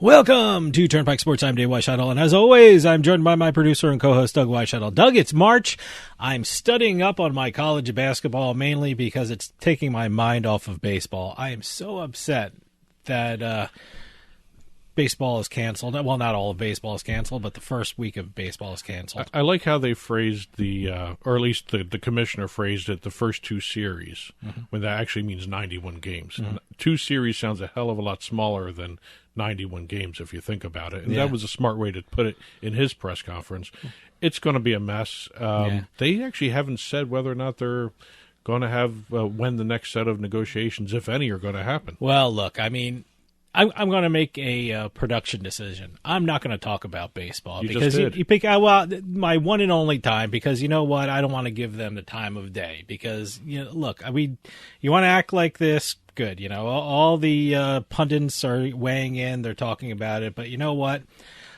Welcome to Turnpike Sports. I'm Dave Weishuttle, and as always, I'm joined by my producer and co-host, Doug Weishuttle. Doug, it's March. I'm studying up on my college basketball, mainly because it's taking my mind off of baseball. I am so upset that baseball is canceled. Well, not all of baseball is canceled, but the first week of baseball is canceled. I like how they phrased or at least the commissioner phrased it, the first two series, when that actually means 91 games. Mm-hmm. Two series sounds a hell of a lot smaller than 91 games if you think about it. And that was a smart way to put it in his press conference. It's going to be a mess. They actually haven't said whether or not they're going to have when the next set of negotiations, if any, are going to happen. Well, look, I mean, I'm going to make a production decision. I'm not going to talk about baseball because you pick my one and only time, because you know what? I don't want to give them the time of day because, look, I mean, you want to act like this, good. All the pundits are weighing in. They're talking about it. But you know what?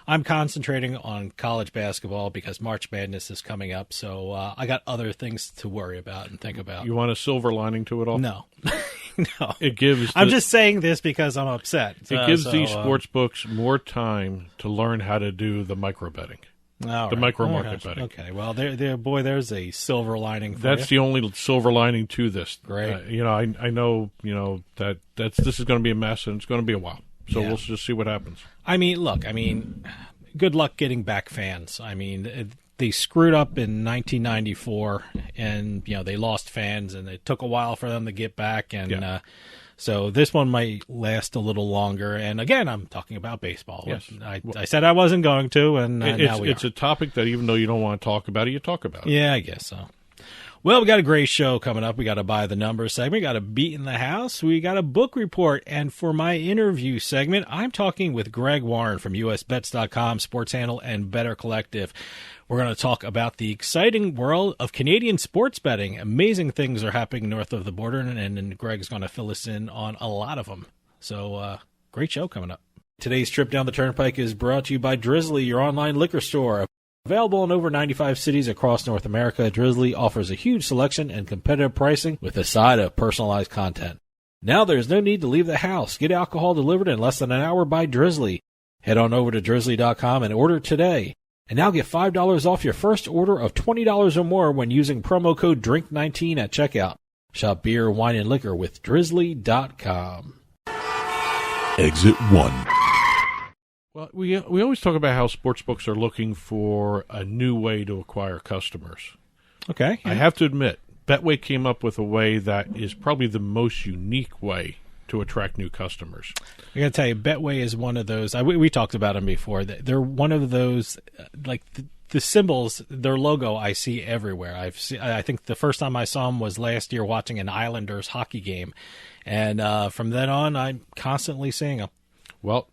I'm concentrating on college basketball because March Madness is coming up. So I got other things to worry about and think about. You want a silver lining to it all? No. No. I'm just saying this because I'm upset. It gives these sports books more time to learn how to do the micro betting. Micro market betting. Okay, well, there's a silver lining for That's you. the only silver lining to this. Great. I know, that this is going to be a mess and it's going to be a while. So we'll just see what happens. I mean, look, good luck getting back fans. I mean, they screwed up in 1994 and, they lost fans and it took a while for them to get back. And so this one might last a little longer. And again, I'm talking about baseball. Yes. I said I wasn't going to, and now we are. It's a topic that even though you don't want to talk about it, you talk about it. Yeah, I guess so. Well, we got a great show coming up. We got a By the Numbers segment. We got a Beat in the House. We got a book report. And for my interview segment, I'm talking with Greg Warren from USBets.com, Sports Handle, and Better Collective. We're going to talk about the exciting world of Canadian sports betting. Amazing things are happening north of the border, and Greg's going to fill us in on a lot of them. So, great show coming up. Today's trip down the Turnpike is brought to you by Drizzly, your online liquor store. Available in over 95 cities across North America, Drizzly offers a huge selection and competitive pricing with a side of personalized content. Now there's no need to leave the house. Get alcohol delivered in less than an hour by Drizzly. Head on over to drizzly.com and order today. And now get $5 off your first order of $20 or more when using promo code DRINK19 at checkout. Shop beer, wine, and liquor with drizzly.com. Exit 1. Well, we always talk about how sportsbooks are looking for a new way to acquire customers. Okay. I have to admit, Betway came up with a way that is probably the most unique way to attract new customers. I got to tell you, Betway is one of those. We talked about them before. They're one of those, like the symbols, their logo I see everywhere. I think the first time I saw them was last year watching an Islanders hockey game. And from then on, I'm constantly seeing them. Well,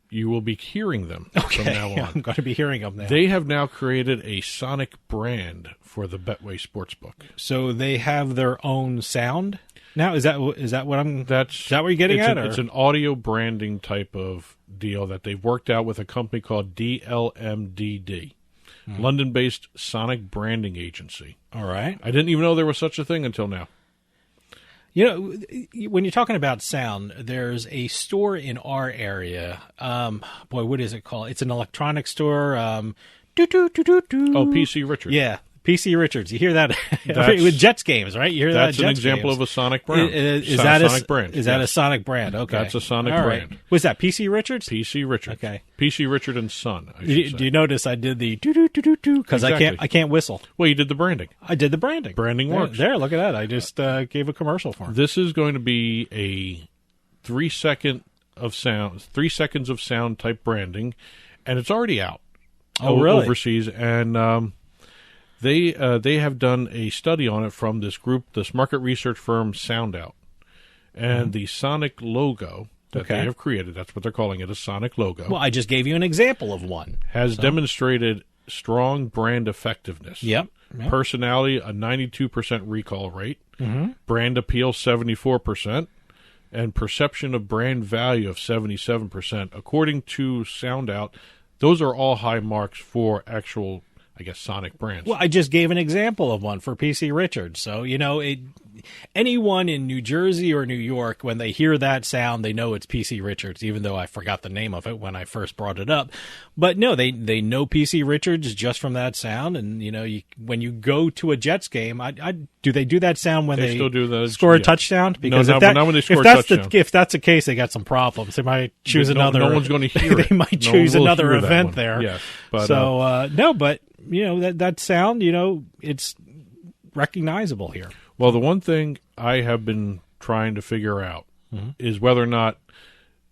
you will be hearing them from now on. I'm going to be hearing them now. They have now created a sonic brand for the Betway Sportsbook. So they have their own sound now. Is that what is that what you're getting at? It's an audio branding type of deal that they've worked out with a company called DLMDD, London-based sonic branding agency. All right. I didn't even know there was such a thing until now. When you're talking about sound, there's a store in our area. What is it called? It's an electronics store. PC Richards. Yeah, PC Richards. You hear that with Jets games, right? You hear that. That's an example of a sonic brand. Is that a sonic brand? Is that a sonic brand? Okay, that's a sonic brand. Right. Was that PC Richards? PC Richards. Okay. PC Richard and Son. Do you notice I did the do because exactly. I can't whistle. Well, you did the branding. I did the branding. Branding works. There, look at that. I just gave a commercial for him. This is going to be a 3 seconds of sound type branding, and it's already out. Oh, really? Overseas, and they have done a study on it from this market research firm SoundOut, and the sonic logo that they have created, that's what they're calling it, a sonic logo. Well, I just gave you an example of one. Has demonstrated strong brand effectiveness. Yep. Personality, a 92% recall rate. Brand appeal, 74%. And perception of brand value of 77%. According to SoundOut, those are all high marks for actual I guess, Sonic brands. Well, I just gave an example of one for PC Richards. So, anyone in New Jersey or New York, when they hear that sound, they know it's PC Richards, even though I forgot the name of it when I first brought it up. But no, they know PC Richards just from that sound. And, when you go to a Jets game, do they do that sound when they still do that, score a touchdown? Because not when they score a touchdown. If that's the case, they got some problems. They might choose another. No one's going to hear it. They might choose another event there. Yes, but, but that sound, it's recognizable here. Well, the one thing I have been trying to figure out is whether or not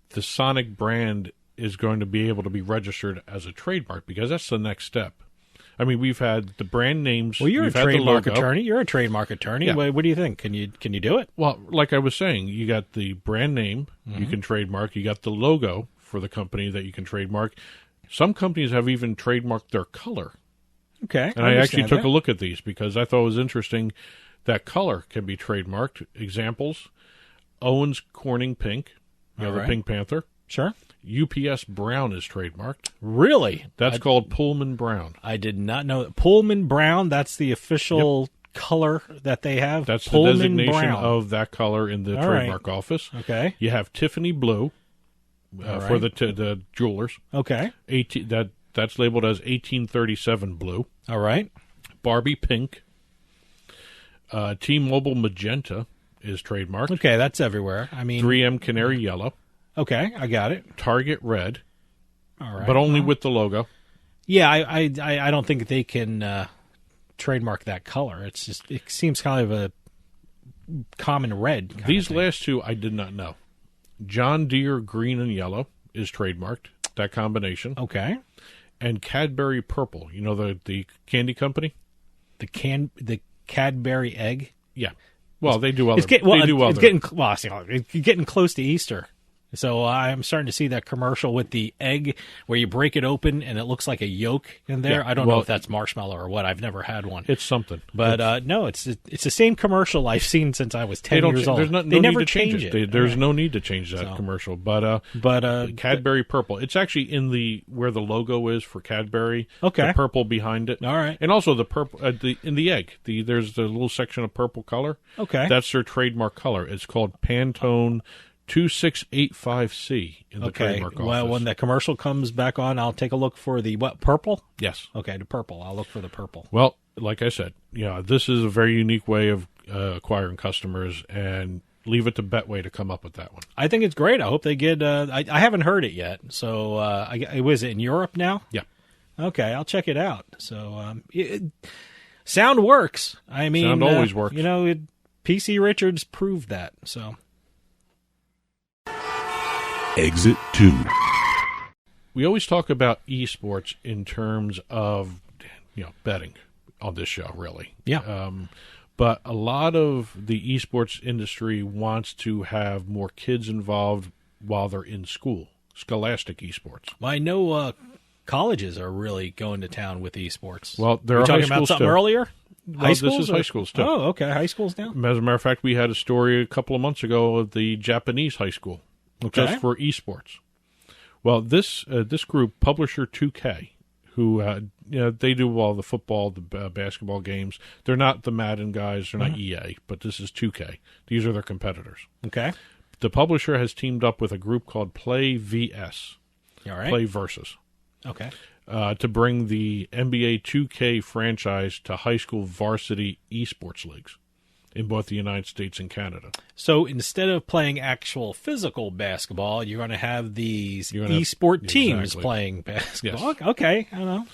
the Sonic brand is going to be able to be registered as a trademark, because that's the next step. I mean, we've had the brand names. Well, you're a trademark attorney. You're a trademark attorney. Yeah. What do you think? Can you do it? Well, like I was saying, you got the brand name you can trademark. You got the logo for the company that you can trademark. Some companies have even trademarked their color. Okay. And I actually took a look at these because I thought it was interesting that color can be trademarked. Examples: Owens Corning Pink, the Pink Panther. Sure. UPS Brown is trademarked. Really? That's called Pullman Brown. I did not know that. Pullman Brown, that's the official color that they have? That's Pullman the designation Brown. of that color in the trademark office. Okay. You have Tiffany Blue for the jewelers. Okay. That's labeled as 1837 Blue. All right. Barbie Pink. T-Mobile Magenta is trademarked. Okay, that's everywhere. I mean, 3M Canary Yellow. Okay, I got it. Target Red. All right. But only with the logo. Yeah, I don't think they can trademark that color. It seems kind of a common red. These last two I did not know. John Deere Green and Yellow is trademarked. That combination. Okay. And Cadbury Purple. You know the candy company? The Cadbury egg? Yeah. Well, they do other. It's getting close to Easter. So I'm starting to see that commercial with the egg where you break it open and it looks like a yolk in there. Yeah, I don't know if that's marshmallow or what. I've never had one. It's something. But no, it's the same commercial I've seen since I was 10 years old. They never change it. There's no need to change that commercial. But Cadbury Purple. It's actually in where the logo is for Cadbury. Okay. The purple behind it. All right. And also the purple in the egg. There's the little section of purple color. Okay. That's their trademark color. It's called Pantone 2685C in the trademark office. Well, when the commercial comes back on, I'll take a look for the purple? Yes. Okay, the purple. I'll look for the purple. Well, like I said, this is a very unique way of acquiring customers, and leave it to Betway to come up with that one. I think it's great. I hope they get. I haven't heard it yet. So, was it in Europe now? Yeah. Okay, I'll check it out. So, sound works. I mean, sound always works. PC Richards proved that. So. Exit 2. We always talk about esports in terms of, betting on this show, really. Yeah. But a lot of the esports industry wants to have more kids involved while they're in school. Scholastic esports. Well, I know colleges are really going to town with esports. Well, there are talking high schools about something too. earlier. High schools? This is high schools too. Oh, okay, high schools now. As a matter of fact, we had a story a couple of months ago of the Japanese high school. Okay. Just for esports. Well, this group, Publisher 2K, who they do all the football, the basketball games. They're not the Madden guys. They're not EA, but this is 2K. These are their competitors. Okay. The publisher has teamed up with a group called Play VS. All right. Play Versus. Okay. To bring the NBA 2K franchise to high school varsity esports leagues in both the United States and Canada. So instead of playing actual physical basketball, you're going to have these esport teams playing basketball. Yes. Okay, I don't know.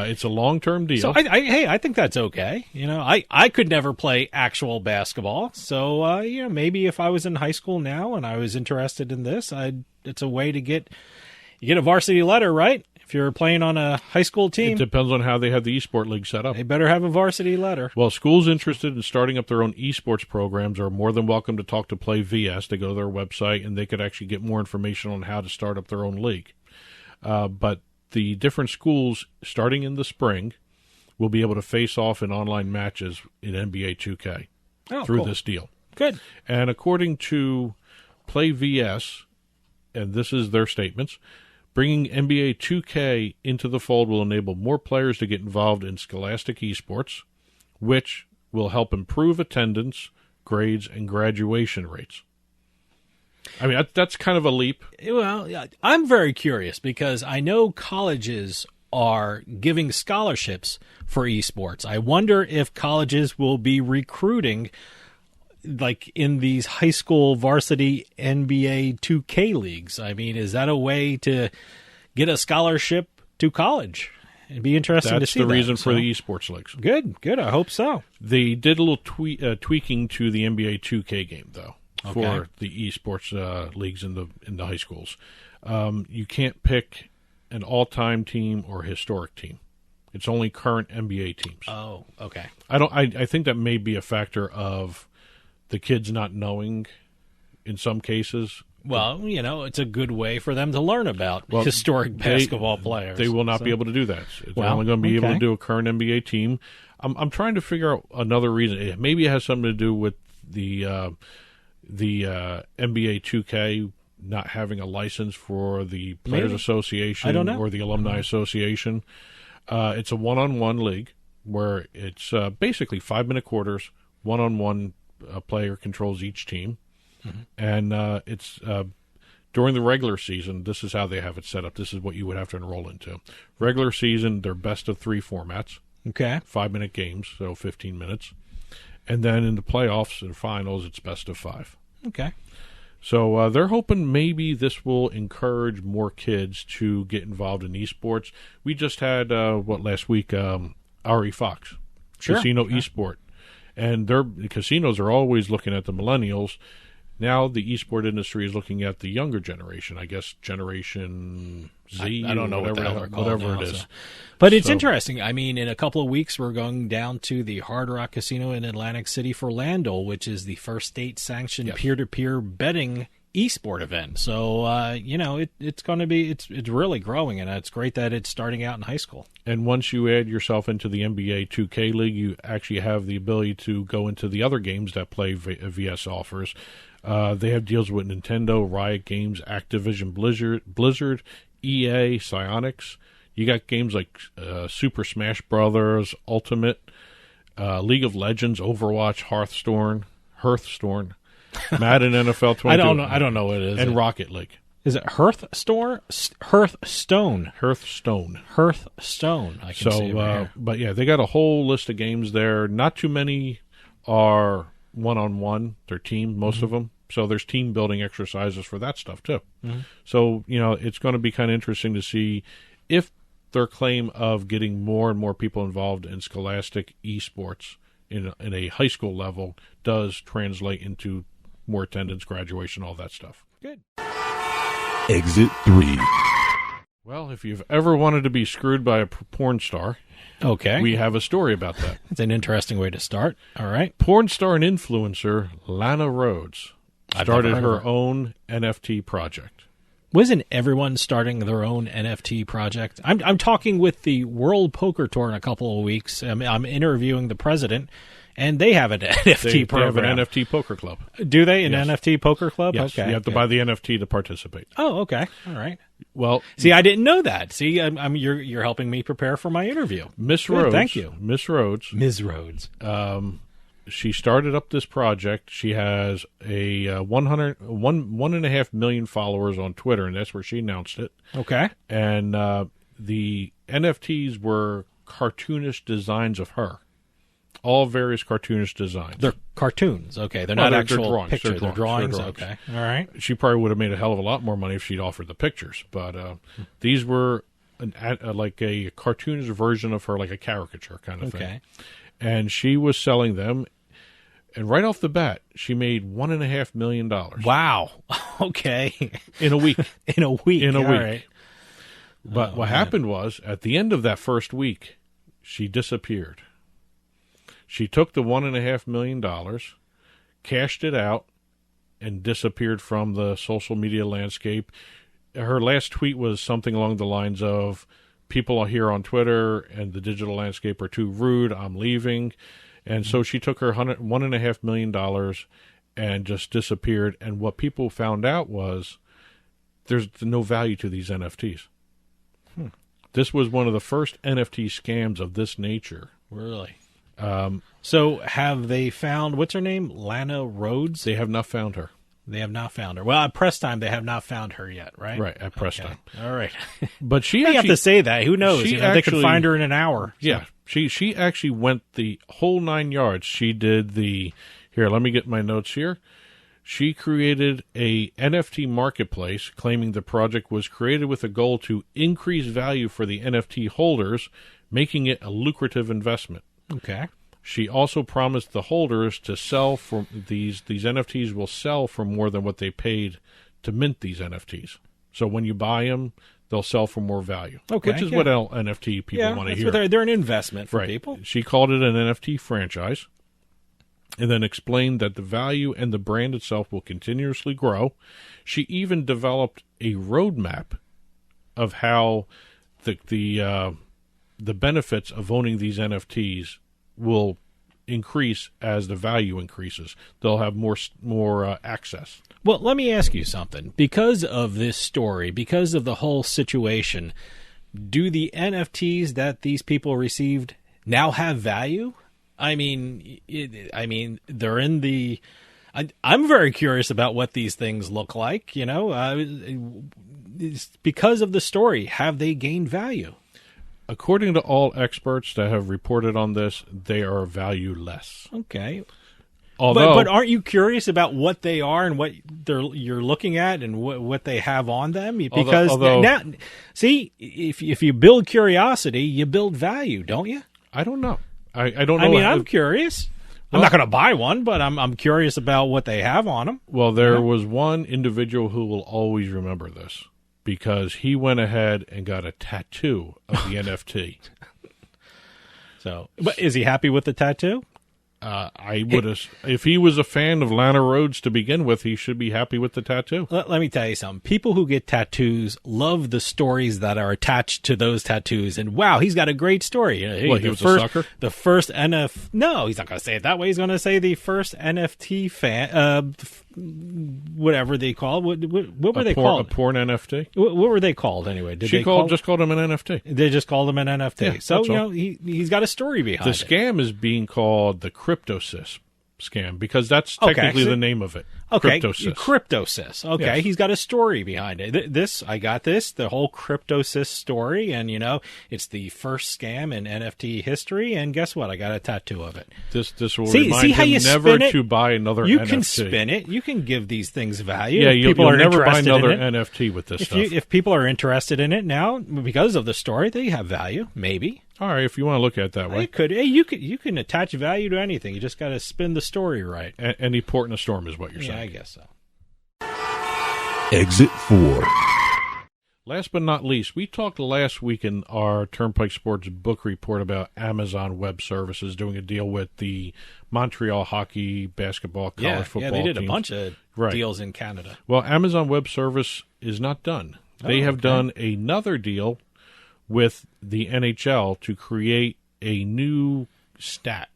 It's a long-term deal. So I think that's okay. I could never play actual basketball. So maybe if I was in high school now and I was interested in this, it's a way to get a varsity letter, right? If you're playing on a high school team. It depends on how they have the esport league set up. They better have a varsity letter. Well, schools interested in starting up their own esports programs are more than welcome to talk to Play VS. They go to their website, and they could actually get more information on how to start up their own league. But the different schools, starting in the spring, will be able to face off in online matches in NBA 2K through this deal. Good. And according to Play VS, and this is their statements, Bringing NBA 2K into the fold will enable more players to get involved in scholastic esports, which will help improve attendance, grades, and graduation rates. I mean, that's kind of a leap. Well, I'm very curious because I know colleges are giving scholarships for esports. I wonder if colleges will be recruiting like in these high school varsity NBA 2K leagues. I mean, is that a way to get a scholarship to college? It'd be interesting to see. That's the reason for the esports leagues. Good. I hope so. They did a little tweaking to the NBA 2K game, though, for the esports leagues in the high schools. You can't pick an all-time team or historic team. It's only current NBA teams. Oh, okay. I think that may be a factor of the kids not knowing in some cases. Well, it's a good way for them to learn about historic basketball players. They will not be able to do that. They're only going to be able to do a current NBA team. I'm trying to figure out another reason. Maybe it has something to do with the NBA 2K not having a license for the Players Association or the Alumni Association. It's a one-on-one league where it's basically 5-minute quarters, one-on-one. A player controls each team, and it's during the regular season. This is how they have it set up. This is what you would have to enroll into. Regular season, they're best of 3 formats. Okay, 5-minute games, so 15 minutes, and then in the playoffs and finals, it's best of 5. Okay, so they're hoping maybe this will encourage more kids to get involved in esports. We just had last week, RE Fox, Casino Esport. And the casinos are always looking at the millennials. Now the esport industry is looking at the younger generation. I guess Generation Z. I don't know whatever it is. But it's interesting. I mean, in a couple of weeks, we're going down to the Hard Rock Casino in Atlantic City for Landell, which is the first state-sanctioned peer-to-peer betting esport event. So it's going to be it's really growing, and it's great that it's starting out in high school. And once you add yourself into the NBA 2K league, you actually have the ability to go into the other games that Play VS offers. They have deals with Nintendo, Riot Games, Activision Blizzard, EA, Psyonix. You got games like Super Smash Brothers, Ultimate, League of Legends, Overwatch, Hearthstone, Madden NFL 22. I don't know what it is. And Rocket League. Is it Hearthstone? Hearthstone. I can see it here. But yeah, they got a whole list of games there. Not too many are one-on-one. They're team, most of them. So there's team building exercises for that stuff too. So, it's going to be kind of interesting to see if their claim of getting more and more people involved in scholastic esports in a high school level does translate into more attendance, graduation, all that stuff. Good. Exit 3. Well, if you've ever wanted to be screwed by a porn star, we have a story about that. It's an interesting way to start. All right. Porn star and influencer Lana Rhoades started her own NFT project. Wasn't everyone starting their own NFT project? I'm talking with the World Poker Tour in a couple of weeks. I'm interviewing the president, and they have an NFT program. They have an NFT poker club. Do they? An NFT poker club? Yes. Okay. You have to buy the NFT to participate. Oh, okay. All right. Well, see, I didn't know that. See, you're helping me prepare for my interview. Miss Rhoades. Thank you. Miss Rhoades. Ms. Rhoades. She started up this project. She has a 1.5 million followers on Twitter, and that's where she announced it. Okay. And the NFTs were cartoonish designs of her. All various cartoonish designs. They're cartoons. Okay. They're not actual drawings. pictures. They're drawings. Okay. All right. She probably would have made a hell of a lot more money if she'd offered the pictures. But these were like a cartoonish version of her, like a caricature kind of thing. And she was selling them. And right off the bat, she made $1.5 million. Wow. Okay. In a week. In a week. Right. But what happened was, at the end of that first week, she disappeared. She took the $1.5 million, cashed it out, and disappeared from the social media landscape. Her last tweet was something along the lines of, people here on Twitter and the digital landscape are too rude, I'm leaving. And so she took her $1.5 million and just disappeared. And what people found out was there's no value to these NFTs. This was one of the first NFT scams of this nature. Really? So have they found, what's her name? Lana Rhodes? They have not found her. They have not found her. Well, at press time, they have not found her yet, right? Right, at press time. All right. But she You actually... have to say that. Who knows? She they could actually- find her in an hour. Yeah, she actually went the whole 9 yards. She did the... Here, let me get my notes here. She created a NFT marketplace claiming the project was created with a goal to increase value for the NFT holders, making it a lucrative investment. Okay. She also promised the holders to sell for these NFTs will sell for more than what they paid to mint these NFTs. So when you buy them, they'll sell for more value. Okay, Which is yeah. what NFT people want to hear. They're an investment for Right. people. She called it an NFT franchise and then explained that the value and the brand itself will continuously grow. She even developed a roadmap of how the benefits of owning these NFTs will increase as the value increases. They'll have more access. Well, let me ask you something. Because of this story, because of the whole situation, do the NFTs that these people received now have value? I mean, they're in the... I'm very curious about what these things look like, you know. It's because of the story, have they gained value? According to all experts that have reported on this, they are valueless. Okay. Although, But aren't you curious about what they are and what you're looking at and what they have on them? Because now, see, if you build curiosity, you build value, don't you? I don't know. I don't know. I mean, I'm curious. I'm not going to buy one, but I'm curious about what they have on them. Well, there was one individual who will always remember this because he went ahead and got a tattoo of the NFT. So, but is he happy with the tattoo? I would have, if he was a fan of Lana Rhodes to begin with, he should be happy with the tattoo. Let me tell you something. People who get tattoos love the stories that are attached to those tattoos. And wow, he's got a great story. What, he was a sucker? The first No, he's not going to say it that way. He's going to say the first NFT fan, whatever they call it. What were they called? A porn NFT? What were they called anyway? Just called him an NFT. They just called him an NFT. Yeah, so, that's all. he's got a story behind The it. scam is being called the CryptoSys scam because that's technically the name of it. Okay, CryptoSys. CryptoSys. Okay, Yes. He's got a story behind it. The whole CryptoSys story, and it's the first scam in NFT history. And guess what? I got a tattoo of it. This will See remind how him you never spin it? to buy another You NFT. can spin it. You can give these things value. Yeah, If you'll people are never buy interested another in it. NFT with this stuff. If people are interested in it now because of the story, they have value. Maybe. All right, if you want to look at it that way. It could. Hey, you can attach value to anything. You just got to spin the story right. Any port in a storm is what you're Yeah, I saying. guess so. Exit 4. Last but not least, we talked last week in our Turnpike Sports book report about Amazon Web Services doing a deal with the Montreal hockey, basketball, college football Yeah, they did teams. a bunch of Right. deals in Canada. Well, Amazon Web Service is not done. They have done another deal with the NHL to create a new stat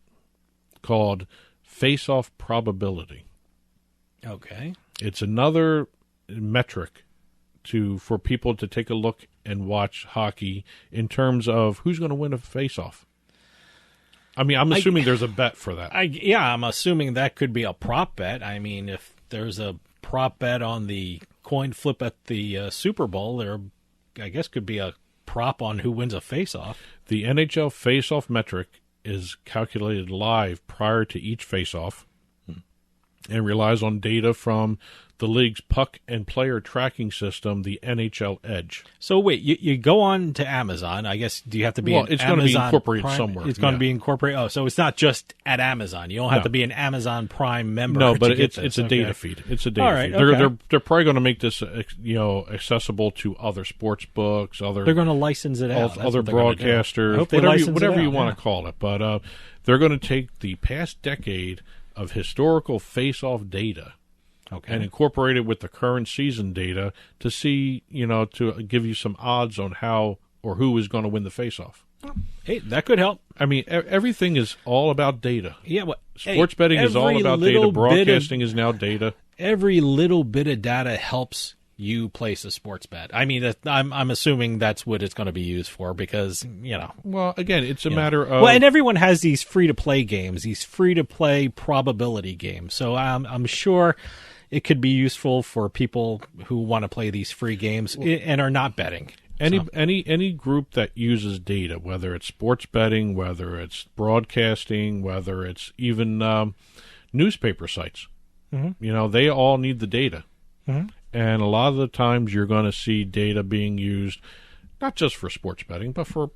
called face-off probability. Okay. It's another metric for people to take a look and watch hockey in terms of who's going to win a face-off. I mean, I'm assuming there's a bet for that. I'm assuming that could be a prop bet. I mean, if there's a prop bet on the coin flip at the Super Bowl, there, I guess, could be a prop on who wins a face-off. The NHL face-off metric is calculated live prior to each face-off and relies on data from the league's puck and player tracking system, the NHL Edge. So wait, you go on to Amazon. I guess, do you have to be It's going to be incorporated Prime? somewhere. It's going to be incorporated. Oh, so it's not just at Amazon. You don't have to be an Amazon Prime member. No, but to get it's this. a data feed. It's a data All right, feed. okay. They're probably going to make this accessible to other sports books, They're going to license it out. That's other what they're gonna do. I broadcasters, hope they whatever license it you out, want to call it. But they're going to take the past decade of historical face-off data and incorporate it with the current season data to see, to give you some odds on how or who is going to win the face-off. Hey, that could help. I mean, everything is all about data. Yeah, Sports betting is all about data. Broadcasting is now data. Every little bit of data helps you place a sports bet. I mean, I'm assuming that's what it's going to be used for because, Well, again, it's a matter of... Well, and everyone has these free-to-play games, these free-to-play probability games. So I'm sure it could be useful for people who want to play these free games and are not betting. Any group that uses data, whether it's sports betting, whether it's broadcasting, whether it's even newspaper sites, they all need the data. Mm-hmm. And a lot of the times you're going to see data being used not just for sports betting, but for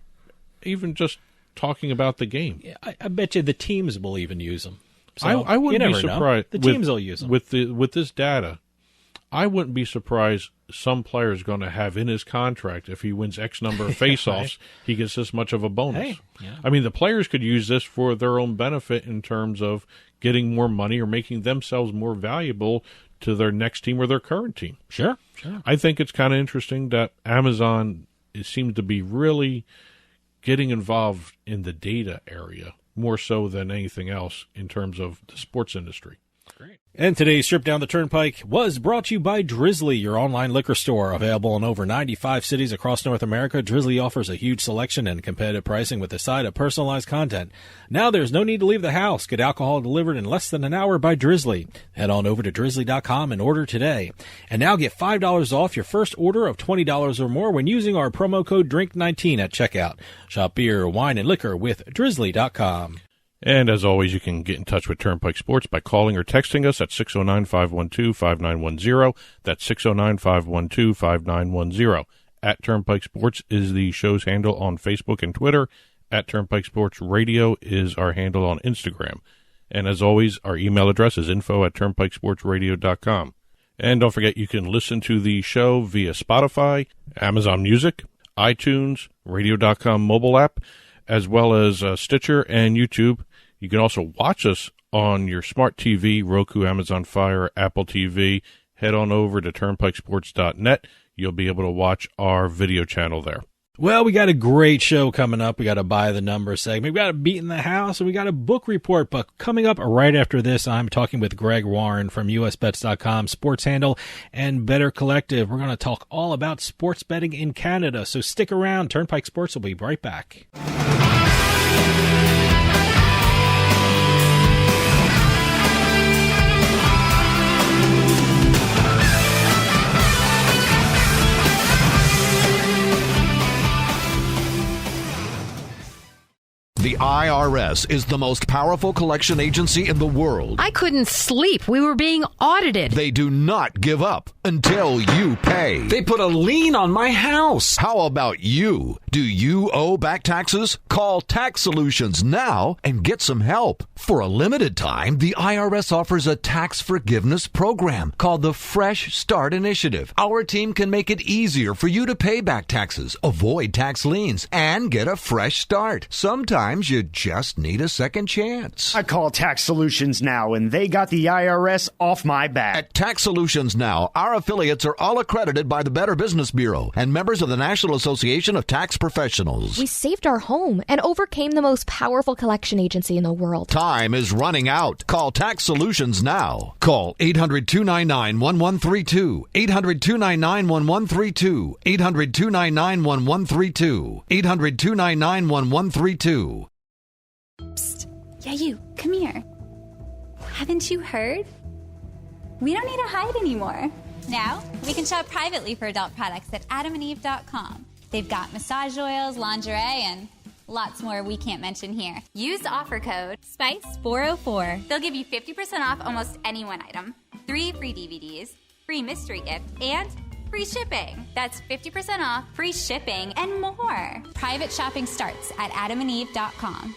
even just talking about the game. Yeah, I bet you the teams will even use them. So I wouldn't be surprised. The teams will use them. With this data, I wouldn't be surprised some player is going to have in his contract, if he wins X number of face-offs, he gets this much of a bonus. Hey, yeah. I mean, the players could use this for their own benefit in terms of getting more money or making themselves more valuable to their next team or their current team. Sure. I think it's kind of interesting that Amazon seems to be really getting involved in the data area more so than anything else in terms of the sports industry. Great. And today's trip down the Turnpike was brought to you by Drizzly, your online liquor store. Available in over 95 cities across North America, Drizzly offers a huge selection and competitive pricing with a side of personalized content. Now there's no need to leave the house. Get alcohol delivered in less than an hour by Drizzly. Head on over to drizzly.com and order today. And now get $5 off your first order of $20 or more when using our promo code DRINK19 at checkout. Shop beer, wine, and liquor with drizzly.com. And as always, you can get in touch with Turnpike Sports by calling or texting us at 609-512-5910. That's 609-512-5910. At Turnpike Sports is the show's handle on Facebook and Twitter. At Turnpike Sports Radio is our handle on Instagram. And as always, our email address is info@turnpikesportsradio.com. And don't forget, you can listen to the show via Spotify, Amazon Music, iTunes, radio.com mobile app, as well as Stitcher and YouTube. You can also watch us on your smart TV, Roku, Amazon Fire, Apple TV. Head on over to turnpikesports.net. You'll be able to watch our video channel there. Well, we got a great show coming up. We got a By the Numbers segment. We got a Beat in the House, and we got a book report. But coming up right after this, I'm talking with Greg Warren from USBets.com, Sports Handle, and Better Collective. We're going to talk all about sports betting in Canada. So stick around. Turnpike Sports will be right back. The IRS is the most powerful collection agency in the world. I couldn't sleep. We were being audited. They do not give up until you pay. They put a lien on my house. How about you? Do you owe back taxes? Call Tax Solutions now and get some help. For a limited time, the IRS offers a tax forgiveness program called the Fresh Start Initiative. Our team can make it easier for you to pay back taxes, avoid tax liens, and get a fresh start. Sometimes you just need a second chance. I call Tax Solutions now, and they got the IRS off my back. At Tax Solutions Now, our affiliates are all accredited by the Better Business Bureau and members of the National Association of Tax Professionals. We saved our home and overcame the most powerful collection agency in the world. Time is running out. Call Tax Solutions now. Call 800-299-1132. 800-299-1132. 800-299-1132. 800-299-1132. Psst. Yeah, you. Come here. Haven't you heard? We don't need to hide anymore. Now, we can shop privately for adult products at adamandeve.com. They've got massage oils, lingerie, and lots more we can't mention here. Use offer code SPICE404. They'll give you 50% off almost any one item, 3 free DVDs, free mystery gift, and free shipping. That's 50% off, free shipping, and more. Private shopping starts at adamandeve.com.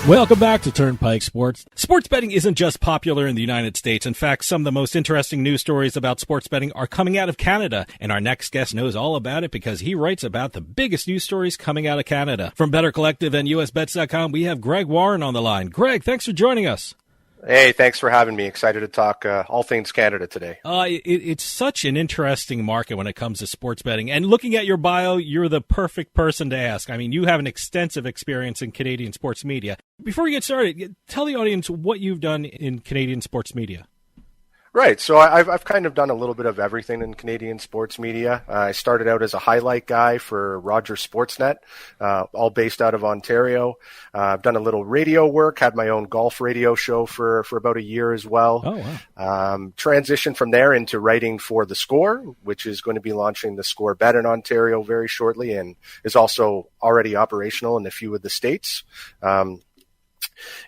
Welcome back to Turnpike Sports. Sports betting isn't just popular in the United States. In fact, some of the most interesting news stories about sports betting are coming out of Canada. And our next guest knows all about it because he writes about the biggest news stories coming out of Canada. From Better Collective and USBets.com, we have Greg Warren on the line. Greg, thanks for joining us. Hey, thanks for having me. Excited to talk all things Canada today. It's such an interesting market when it comes to sports betting. And looking at your bio, you're the perfect person to ask. I mean, you have an extensive experience in Canadian sports media. Before we get started, tell the audience what you've done in Canadian sports media. Right. So I've kind of done a little bit of everything in Canadian sports media. I started out as a highlight guy for Rogers Sportsnet, all based out of Ontario. I've done a little radio work, had my own golf radio show for about a year as well. Oh, wow. Transitioned from there into writing for The Score, which is going to be launching The Score Bet in Ontario very shortly and is also already operational in a few of the states.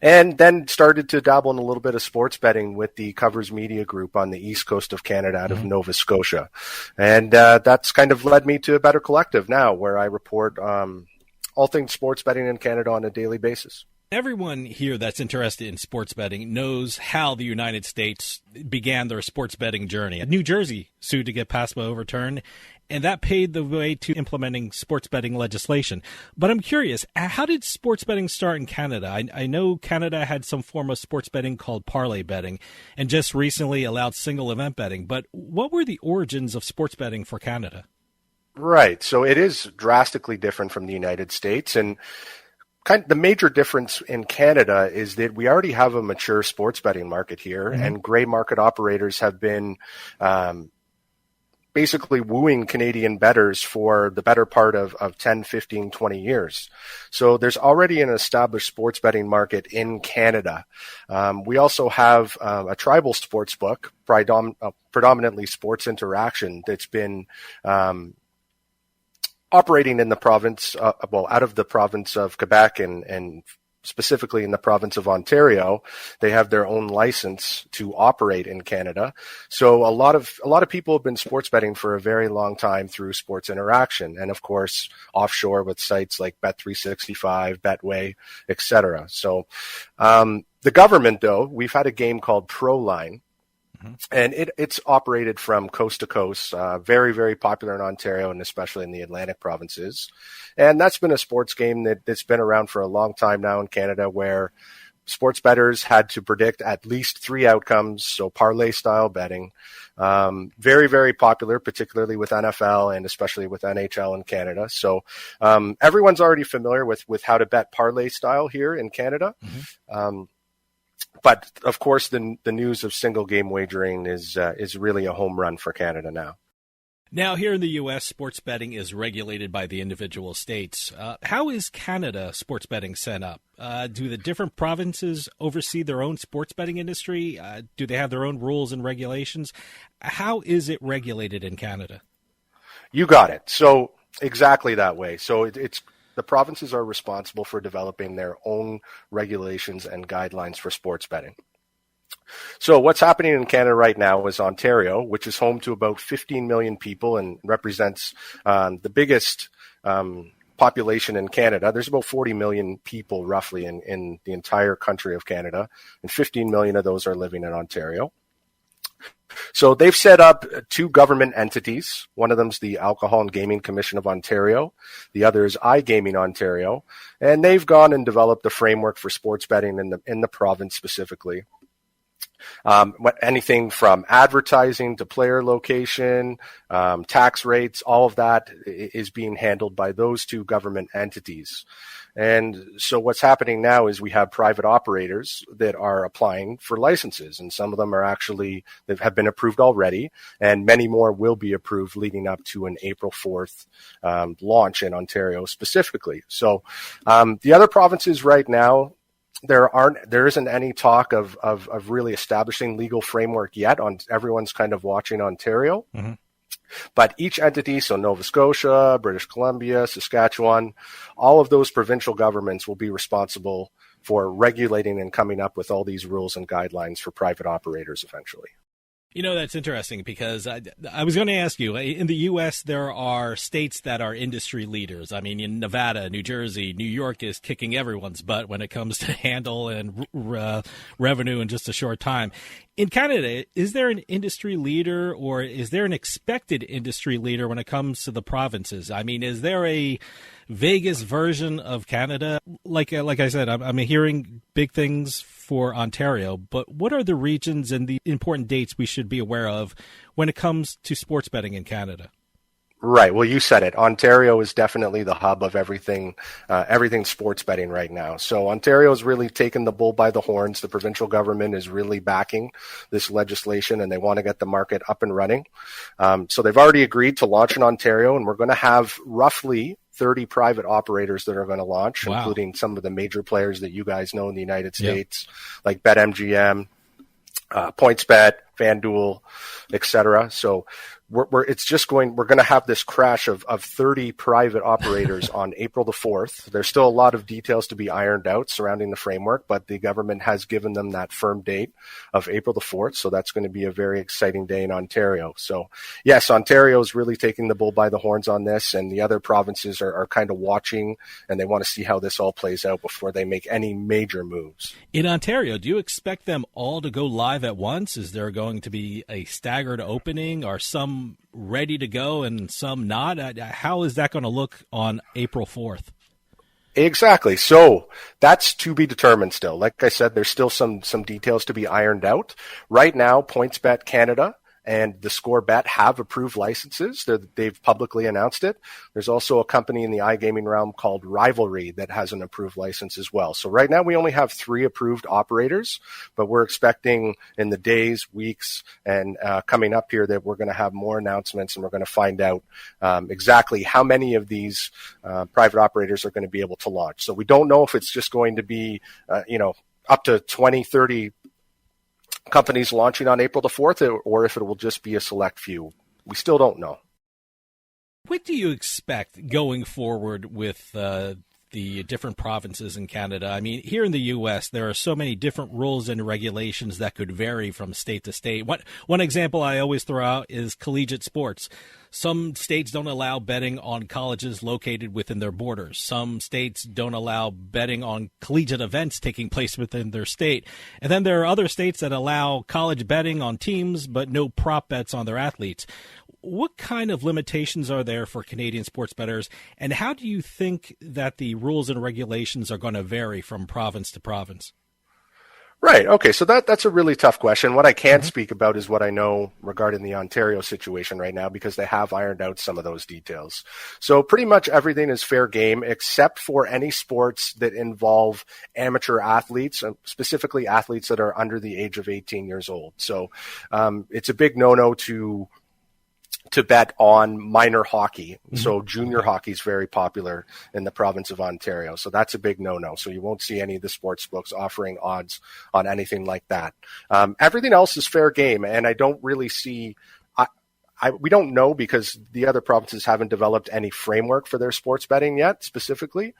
And then started to dabble in a little bit of sports betting with the Covers Media Group on the east coast of Canada out of Nova Scotia. And that's kind of led me to a Better Collective now, where I report all things sports betting in Canada on a daily basis. Everyone here that's interested in sports betting knows how the United States began their sports betting journey. New Jersey sued to get PASPA overturned, and that paved the way to implementing sports betting legislation. But I'm curious, how did sports betting start in Canada? I know Canada had some form of sports betting called parlay betting and just recently allowed single event betting. But what were the origins of sports betting for Canada? Right. So it is drastically different from the United States. And kind of the major difference in Canada is that we already have a mature sports betting market here, and gray market operators have been basically wooing Canadian bettors for the better part of 10, 15, 20 years. So there's already an established sports betting market in Canada. We also have a tribal sports book, predominantly Sports Interaction, that's been operating in the province, out of the province of Quebec and specifically in the province of Ontario. They have their own license to operate in Canada. So a lot of people have been sports betting for a very long time through Sports Interaction, and of course offshore with sites like Bet365, Betway, etc. So the government, though, we've had a game called ProLine. And it's operated from coast to coast, very, very popular in Ontario and especially in the Atlantic provinces. And that's been a sports game that's been around for a long time now in Canada, where sports bettors had to predict at least 3 outcomes, so parlay style betting. Very, very popular, particularly with NFL and especially with NHL in Canada. So everyone's already familiar with how to bet parlay style here in Canada. But of course, the news of single game wagering is really a home run for Canada now. Now, here in the U.S., sports betting is regulated by the individual states. How is Canada sports betting set up? Do the different provinces oversee their own sports betting industry? Do they have their own rules and regulations? How is it regulated in Canada? You got it. So exactly that way. So it's the provinces are responsible for developing their own regulations and guidelines for sports betting. So what's happening in Canada right now is Ontario, which is home to about 15 million people and represents the biggest population in Canada. There's about 40 million people roughly in the entire country of Canada, and 15 million of those are living in Ontario. So they've set up 2 government entities. One of them's the Alcohol and Gaming Commission of Ontario. The other is iGaming Ontario. And they've gone and developed a framework for sports betting in the province specifically. Anything from advertising to player location, tax rates, all of that is being handled by those 2 government entities. And so what's happening now is we have private operators that are applying for licenses, and some of them they have been approved already, and many more will be approved leading up to an April 4th launch in Ontario specifically. So the other provinces right now, there isn't any talk of really establishing legal framework yet. Everyone's kind of watching Ontario. But each entity, so Nova Scotia, British Columbia, Saskatchewan, all of those provincial governments will be responsible for regulating and coming up with all these rules and guidelines for private operators eventually. You know, that's interesting because I was going to ask you, in the U.S., there are states that are industry leaders. I mean, in Nevada, New Jersey, New York is kicking everyone's butt when it comes to handle and revenue in just a short time. In Canada, is there an industry leader or is there an expected industry leader when it comes to the provinces? I mean, is there a Vegas version of Canada? Like I said, I'm hearing big things for Ontario, but what are the regions and the important dates we should be aware of when it comes to sports betting in Canada? Right. Well, you said it. Ontario is definitely the hub of everything sports betting right now. So Ontario is really taking the bull by the horns. The provincial government is really backing this legislation, and they want to get the market up and running. So they've already agreed to launch in Ontario, and we're going to have roughly 30 private operators that are going to launch, including some of the major players that you guys know in the United States, like BetMGM, PointsBet, FanDuel, etc. So we're going to have this crash of 30 private operators on April the 4th. There's still a lot of details to be ironed out surrounding the framework, but the government has given them that firm date of April the 4th. So that's going to be a very exciting day in Ontario. So yes, Ontario is really taking the bull by the horns on this, and the other provinces are kind of watching, and they want to see how this all plays out before they make any major moves. In Ontario, do you expect them all to go live at once? Is there going to be a staggered opening? Are some ready to go and some not? How is that going to look on April 4th? Exactly. So that's to be determined still. Like I said, there's still some details to be ironed out. Right now, PointsBet Canada and the Score Bet have approved licenses. They've publicly announced it. There's also a company in the iGaming realm called Rivalry that has an approved license as well. So right now we only have 3 approved operators, but we're expecting in the days, weeks, and coming up here that we're going to have more announcements, and we're going to find out exactly how many of these private operators are going to be able to launch. So we don't know if it's just going to be, up to 20, 30 companies launching on April the 4th, or if it will just be a select few. We still don't know. What do you expect going forward with the different provinces in Canada? I mean, here in the U.S., there are so many different rules and regulations that could vary from state to state. One example I always throw out is collegiate sports. Some states don't allow betting on colleges located within their borders. Some states don't allow betting on collegiate events taking place within their state. And then there are other states that allow college betting on teams, but no prop bets on their athletes. What kind of limitations are there for Canadian sports bettors, and how do you think that the rules and regulations are going to vary from province to province? Right. Okay. So that's a really tough question. What I can speak about is what I know regarding the Ontario situation right now, because they have ironed out some of those details. So pretty much everything is fair game except for any sports that involve amateur athletes, specifically athletes that are under the age of 18 years old. So it's a big no-no to bet on minor hockey. So junior hockey is very popular in the province of Ontario. So that's a big no-no. So you won't see any of the sports books offering odds on anything like that. Everything else is fair game. And I don't really see, we don't know because the other provinces haven't developed any framework for their sports betting yet specifically.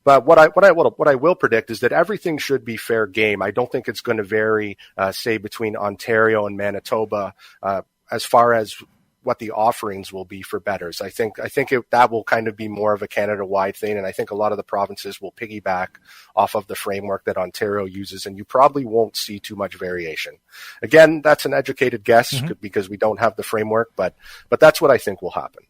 But what I will predict is that everything should be fair game. I don't think it's going to vary, say between Ontario and Manitoba, as far as what the offerings will be for bettors. I think that will kind of be more of a Canada-wide thing, and I think a lot of the provinces will piggyback off of the framework that Ontario uses, and you probably won't see too much variation. Again, that's an educated guess because we don't have the framework, but that's what I think will happen.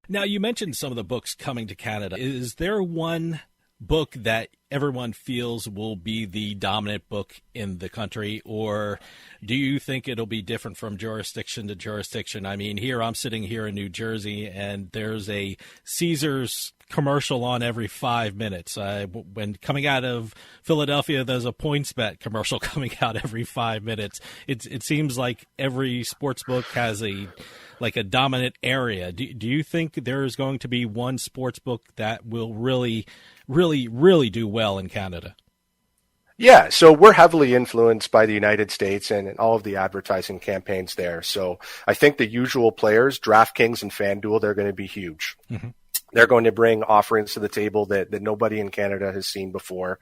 Now, you mentioned some of the books coming to Canada. Is there one book that everyone feels will be the dominant book in the country, or do you think it'll be different from jurisdiction to jurisdiction? I mean, I'm sitting here in New Jersey, and there's a Caesars commercial on every 5 minutes. When coming out of Philadelphia, there's a PointsBet commercial coming out every 5 minutes. It seems like every sports book has a dominant area. Do you think there is going to be one sports book that will really do well in Canada? Yeah, so we're heavily influenced by the United States and all of the advertising campaigns there. So I think the usual players, DraftKings and FanDuel, they're going to be huge. They're going to bring offerings to the table that nobody in Canada has seen before.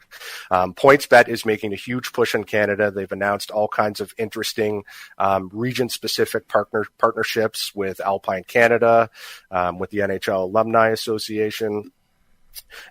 PointsBet is making a huge push in Canada. They've announced all kinds of interesting region-specific partnerships with Alpine Canada, with the NHL Alumni Association.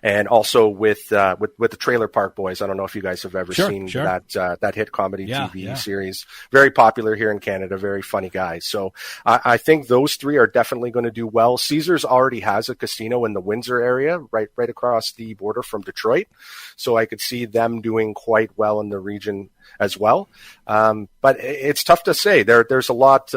And also with the Trailer Park Boys. I don't know if you guys have ever seen sure. that hit comedy TV Yeah. series. Very popular here in Canada. Very funny guys. So I think those three are definitely going to do well. Caesars already has a casino in the Windsor area, right across the border from Detroit. So I could see them doing quite well in the region as well. But it's tough to say. There's a lot.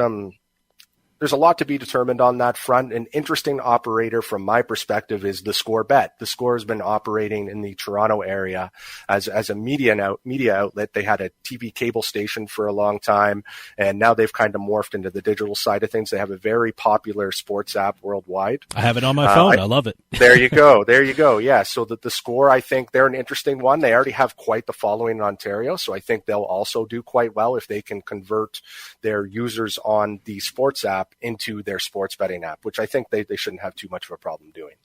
There's a lot to be determined on that front. An interesting operator from my perspective is the Score Bet. The Score has been operating in the Toronto area as a media outlet. They had a TV cable station for a long time, and now they've kind of morphed into the digital side of things. They have a very popular sports app worldwide. I have it on my phone. I love it. There you go. There you go. Yeah. So the Score, I think they're an interesting one. They already have quite the following in Ontario, so I think they'll also do quite well if they can convert their users on the sports app into their sports betting app, which I think they shouldn't have too much of a problem doing.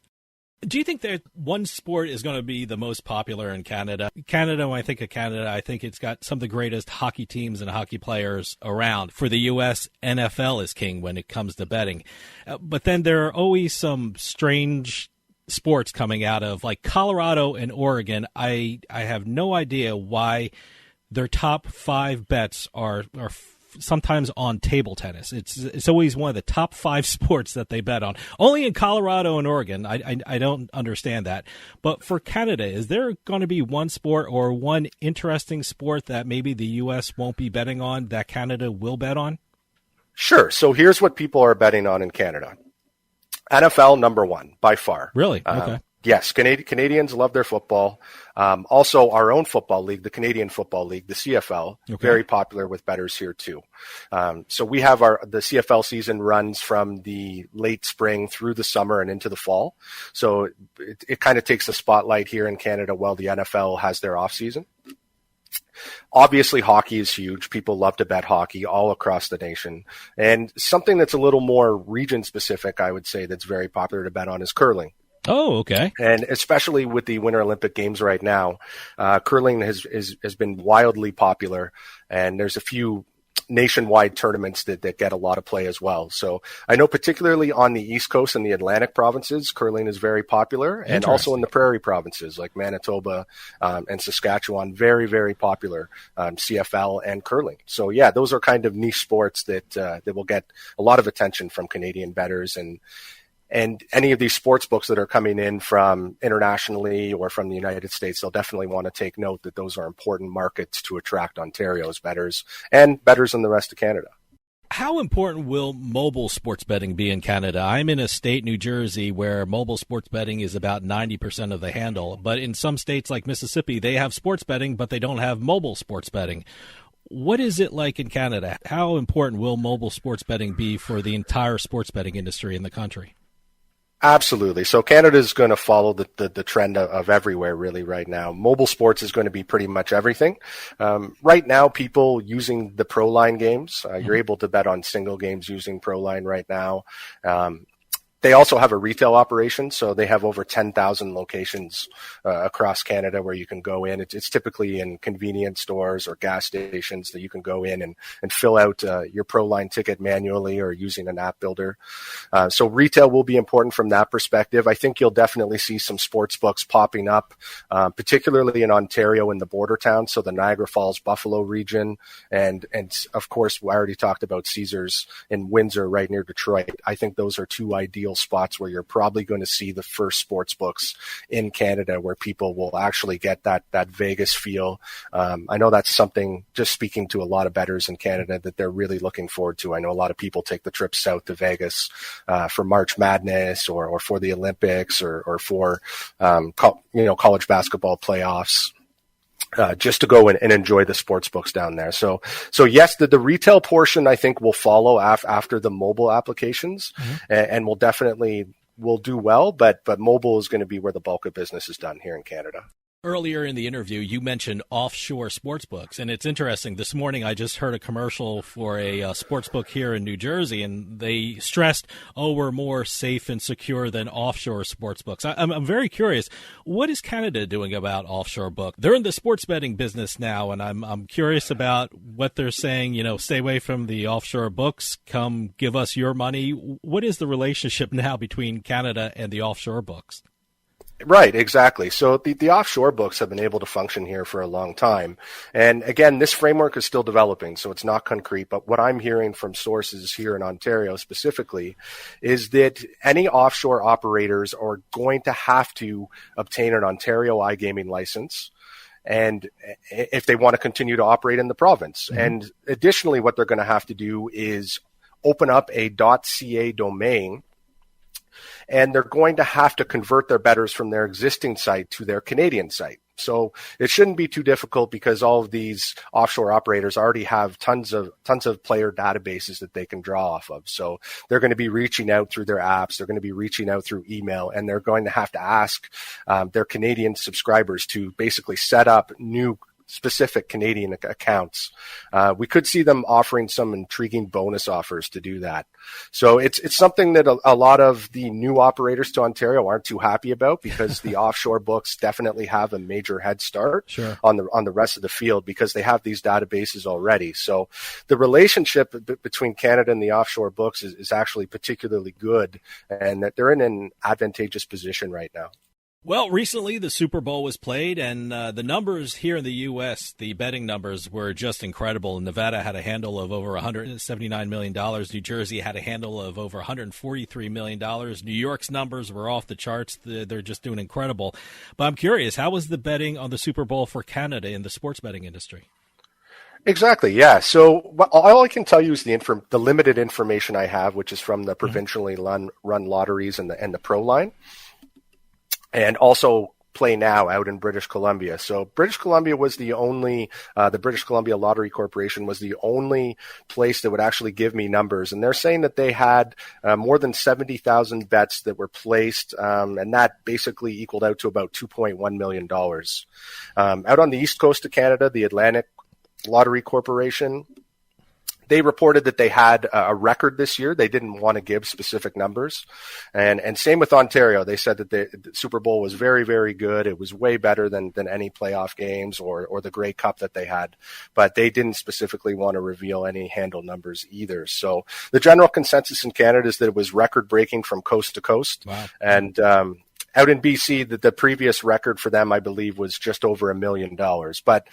Do you think that one sport is going to be the most popular in Canada? Canada, when I think of Canada, I think it's got some of the greatest hockey teams and hockey players around. For the U.S., NFL is king when it comes to betting. But then there are always some strange sports coming out of, like Colorado and Oregon. I have no idea why their top 5 bets are sometimes on table tennis. It's always one of the top 5 sports that they bet on. Only in Colorado and Oregon. I don't understand that. But for Canada, is there going to be one sport or one interesting sport that maybe the U.S. won't be betting on that Canada will bet on? Sure. So here's what people are betting on in Canada. NFL number 1 by far. Really? Okay. Yes, Canadians love their football. Also, our own football league, the Canadian Football League, the CFL, very popular with bettors here too. So we have the CFL season runs from the late spring through the summer and into the fall. So it kind of takes the spotlight here in Canada while the NFL has their off season. Obviously, hockey is huge. People love to bet hockey all across the nation. And something that's a little more region specific, I would say, that's very popular to bet on is curling. Oh, okay. And especially with the Winter Olympic Games right now, curling has been wildly popular, and there's a few nationwide tournaments that get a lot of play as well. So I know particularly on the East Coast and the Atlantic provinces, curling is very popular, and also in the prairie provinces like Manitoba and Saskatchewan, very, very popular CFL and curling. So yeah, those are kind of niche sports that will get a lot of attention from Canadian bettors, and any of these sports books that are coming in from internationally or from the United States, they'll definitely want to take note that those are important markets to attract Ontario's bettors and bettors in the rest of Canada. How important will mobile sports betting be in Canada? I'm in a state, New Jersey, where mobile sports betting is about 90% of the handle. But in some states like Mississippi, they have sports betting, but they don't have mobile sports betting. What is it like in Canada? How important will mobile sports betting be for the entire sports betting industry in the country? Absolutely. So Canada is going to follow the trend of everywhere really right now. Mobile sports is going to be pretty much everything. Right now, people using the ProLine games, you're able to bet on single games using ProLine right now. They also have a retail operation, so they have over 10,000 locations across Canada where you can go in. It's typically in convenience stores or gas stations that you can go in and fill out your ProLine ticket manually or using an app builder. So retail will be important from that perspective. I think you'll definitely see some sports books popping up, particularly in Ontario in the border towns, so the Niagara Falls, Buffalo region, and of course, we already talked about Caesars in Windsor right near Detroit. I think those are two ideal spots where you're probably going to see the first sports books in Canada where people will actually get that Vegas feel. I know that's something, just speaking to a lot of bettors in Canada, that they're really looking forward to. I know a lot of people take the trip south to Vegas for March Madness or for the Olympics or for college basketball playoffs. Just to go and enjoy the sports books down there. So yes, the retail portion I think will follow after the mobile applications, and will do well, but mobile is going to be where the bulk of business is done here in Canada. Earlier in the interview, you mentioned offshore sportsbooks, and it's interesting. This morning, I just heard a commercial for a sportsbook here in New Jersey, and they stressed, we're more safe and secure than offshore sportsbooks. I'm very curious, what is Canada doing about offshore book? They're in the sports betting business now, and I'm curious about what they're saying, stay away from the offshore books, come give us your money. What is the relationship now between Canada and the offshore books? Right, exactly. So the offshore books have been able to function here for a long time. And again, this framework is still developing, so it's not concrete. But what I'm hearing from sources here in Ontario specifically is that any offshore operators are going to have to obtain an Ontario iGaming license, and if they want to continue to operate in the province. Mm-hmm. And additionally, what they're going to have to do is open up a .ca domain, and they're going to have to convert their bettors from their existing site to their Canadian site. So it shouldn't be too difficult because all of these offshore operators already have tons of player databases that they can draw off of. So they're going to be reaching out through their apps. They're going to be reaching out through email, and they're going to have to ask their Canadian subscribers to basically set up new specific Canadian accounts. We could see them offering some intriguing bonus offers to do that. So it's something that a lot of the new operators to Ontario aren't too happy about, because the offshore books definitely have a major head start on the rest of the field, because they have these databases already. So the relationship between Canada and the offshore books is actually particularly good, and that they're in an advantageous position right now. Well, recently the Super Bowl was played, and the numbers here in the U.S., the betting numbers were just incredible. Nevada had a handle of over $179 million. New Jersey had a handle of over $143 million. New York's numbers were off the charts. They're just doing incredible. But I'm curious, how was the betting on the Super Bowl for Canada in the sports betting industry? Exactly, yeah. So all I can tell you is the limited information I have, which is from the provincially run lotteries and the Pro Line. And also Play Now out in British Columbia. So British Columbia was the only, the British Columbia Lottery Corporation was the only place that would actually give me numbers. And they're saying that they had more than 70,000 bets that were placed, and that basically equaled out to about $2.1 million. Out on the east coast of Canada, the Atlantic Lottery Corporation, they reported that they had a record this year. They didn't want to give specific numbers. And same with Ontario. They said that the Super Bowl was very, very good. It was way better than any playoff games or the Grey Cup that they had. But they didn't specifically want to reveal any handle numbers either. So the general consensus in Canada is that it was record-breaking from coast to coast. Wow. And out in BC, the previous record for them, I believe, was just over $1 million. But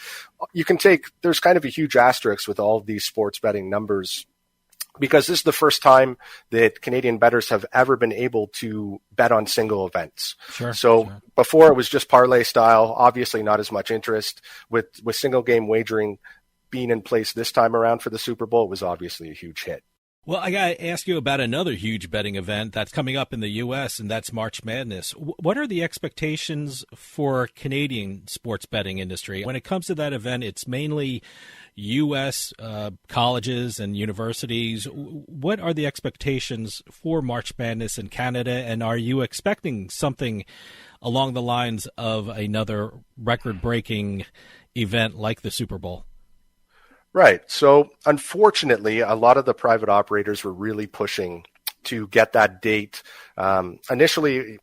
there's kind of a huge asterisk with all of these sports betting numbers, because this is the first time that Canadian bettors have ever been able to bet on single events. Before it was just parlay style, obviously not as much interest. With single game wagering being in place this time around for the Super Bowl, it was obviously a huge hit. Well, I got to ask you about another huge betting event that's coming up in the U.S., and that's March Madness. What are the expectations for Canadian sports betting industry? When it comes to that event, it's mainly U.S. colleges and universities. What are the expectations for March Madness in Canada, and are you expecting something along the lines of another record-breaking event like the Super Bowl? Right. So unfortunately, a lot of the private operators were really pushing to get that date. Initially,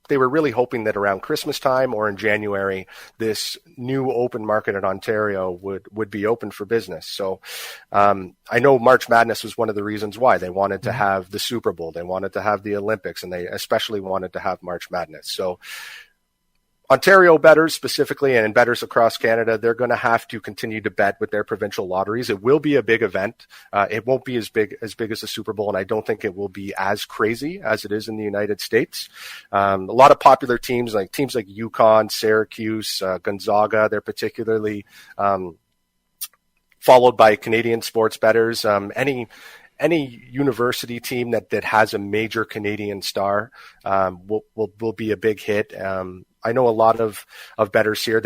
they were really hoping that around Christmas time or in January, this new open market in Ontario would be open for business. So I know March Madness was one of the reasons why they wanted to have the Super Bowl. They wanted to have the Olympics, and they especially wanted to have March Madness. So Ontario bettors specifically, and bettors across Canada, they're going to have to continue to bet with their provincial lotteries. It will be a big event. It won't be as big as the Super Bowl, and I don't think it will be as crazy as it is in the United States. A lot of popular teams like UConn, Syracuse, Gonzaga, they're particularly followed by Canadian sports bettors. Any university team that has a major Canadian star will be a big hit. I know a lot of bettors here,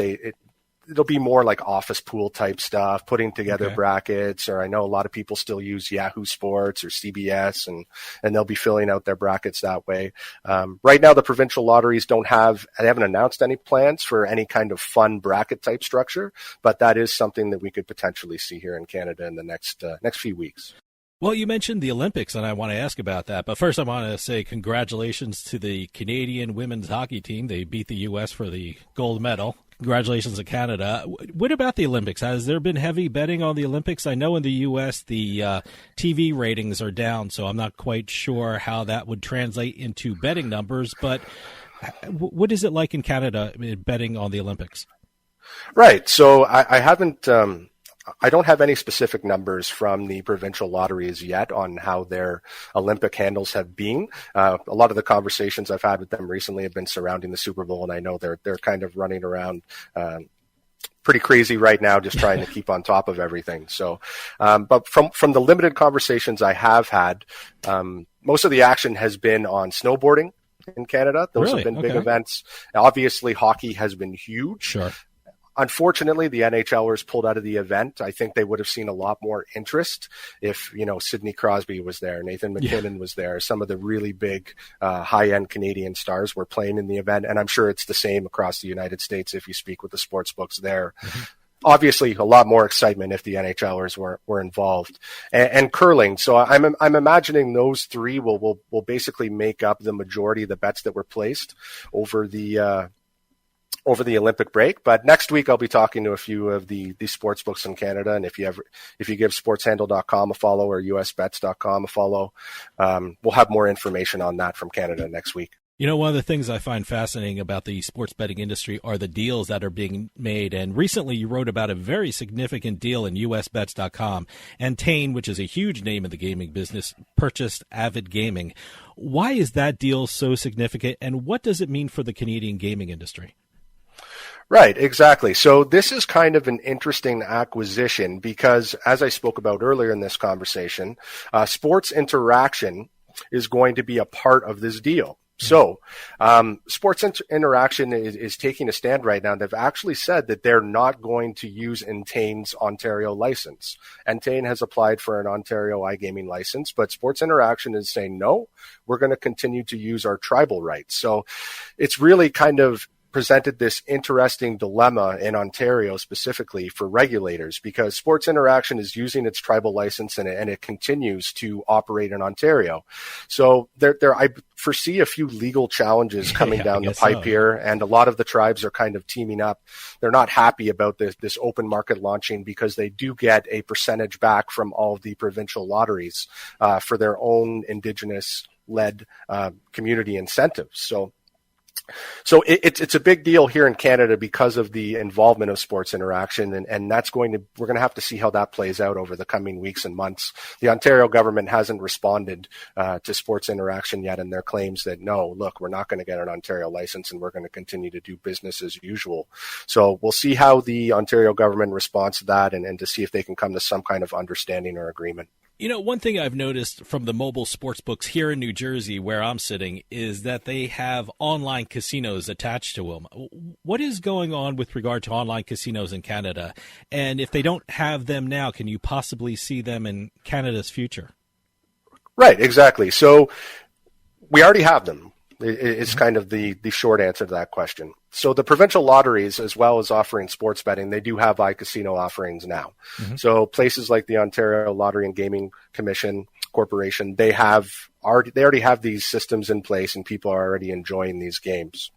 it'll be more like office pool type stuff, putting together brackets, or I know a lot of people still use Yahoo Sports or CBS, and they'll be filling out their brackets that way. Right now, the provincial lotteries haven't announced any plans for any kind of fun bracket type structure, but that is something that we could potentially see here in Canada in the next few weeks. Well, you mentioned the Olympics, and I want to ask about that. But first, I want to say congratulations to the Canadian women's hockey team. They beat the U.S. for the gold medal. Congratulations to Canada. What about the Olympics? Has there been heavy betting on the Olympics? I know in the U.S. the TV ratings are down, so I'm not quite sure how that would translate into betting numbers. But What is it like in Canada betting on the Olympics? Right. So I haven't. I don't have any specific numbers from the provincial lotteries yet on how their Olympic handles have been. A lot of the conversations I've had with them recently have been surrounding the Super Bowl, and I know they're kind of running around pretty crazy right now, just trying to keep on top of everything. So, but from the limited conversations I have had, most of the action has been on snowboarding in Canada. Those Really? have been big Okay. events. Obviously, hockey has been huge. Sure. Unfortunately, the NHLers pulled out of the event. I think they would have seen a lot more interest if, Sidney Crosby was there, Nathan McKinnon was there. Some of the really big, high-end Canadian stars were playing in the event. And I'm sure it's the same across the United States if you speak with the sports books there. Mm-hmm. Obviously, a lot more excitement if the NHLers were involved, and curling. So I'm imagining those three will basically make up the majority of the bets that were placed over the Olympic break. But next week I'll be talking to a few of the sports books in Canada. And if you give sportshandle.com a follow or usbets.com a follow, we'll have more information on that from Canada next week. One of the things I find fascinating about the sports betting industry are the deals that are being made. And recently you wrote about a very significant deal in usbets.com. And Entain, which is a huge name in the gaming business, purchased Avid Gaming. Why is that deal so significant, and what does it mean for the Canadian gaming industry? Right, exactly. So this is kind of an interesting acquisition because, as I spoke about earlier in this conversation, Sports Interaction is going to be a part of this deal. So Sports Interaction is taking a stand right now. They've actually said that they're not going to use Entain's Ontario license. Entain has applied for an Ontario iGaming license, but Sports Interaction is saying, no, we're going to continue to use our tribal rights. So it's really kind of presented this interesting dilemma in Ontario specifically for regulators because Sports Interaction is using its tribal license and it continues to operate in Ontario. So I foresee a few legal challenges coming down the pipe here, and a lot of the tribes are kind of teaming up. They're not happy about this open market launching because they do get a percentage back from all of the provincial lotteries for their own Indigenous-led community incentives. So it's a big deal here in Canada because of the involvement of Sports Interaction, and we're going to have to see how that plays out over the coming weeks and months. The Ontario government hasn't responded to Sports Interaction yet in their claims that, no, look, we're not going to get an Ontario license and we're going to continue to do business as usual. So we'll see how the Ontario government responds to that and to see if they can come to some kind of understanding or agreement. One thing I've noticed from the mobile sports books here in New Jersey, where I'm sitting, is that they have online casinos attached to them. What is going on with regard to online casinos in Canada? And if they don't have them now, can you possibly see them in Canada's future? Right, exactly. So we already have them. It's kind of the short answer to that question. So the provincial lotteries, as well as offering sports betting, they do have iCasino offerings now. Mm-hmm. So places like the Ontario Lottery and Gaming Commission Corporation, they already have these systems in place, and people are already enjoying these games.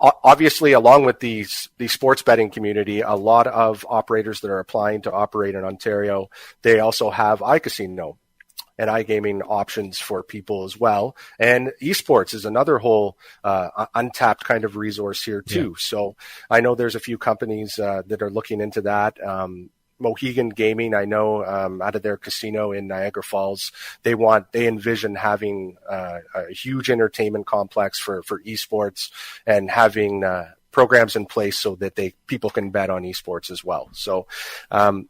Obviously, along with the sports betting community, a lot of operators that are applying to operate in Ontario, they also have iCasino and iGaming options for people as well. And esports is another whole untapped kind of resource here too. Yeah. So I know there's a few companies that are looking into that. Mohegan Gaming, I know out of their casino in Niagara Falls, they envision having a huge entertainment complex for esports and having programs in place so that people can bet on esports as well. So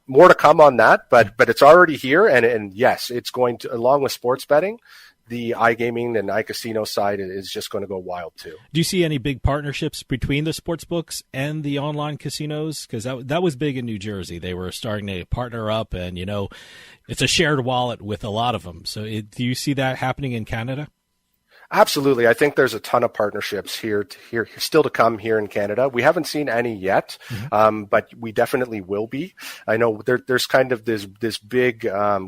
more to come on that, but it's already here, and yes, it's going to, along with sports betting, the iGaming and iCasino side is just going to go wild too. Do you see any big partnerships between the sports books and the online casinos? Because that was big in New Jersey. They were starting to partner up, and it's a shared wallet with a lot of them. So do you see that happening in Canada? Absolutely. I think there's a ton of partnerships here still to come here in Canada. We haven't seen any yet, but we definitely will be. I know there's kind of this big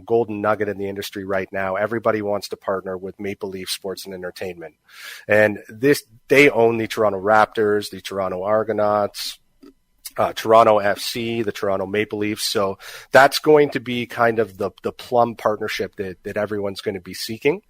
golden nugget in the industry right now. Everybody wants to partner with Maple Leaf Sports and Entertainment. And they own the Toronto Raptors, the Toronto Argonauts, Toronto FC, the Toronto Maple Leafs. So that's going to be kind of the plum partnership that everyone's going to be seeking.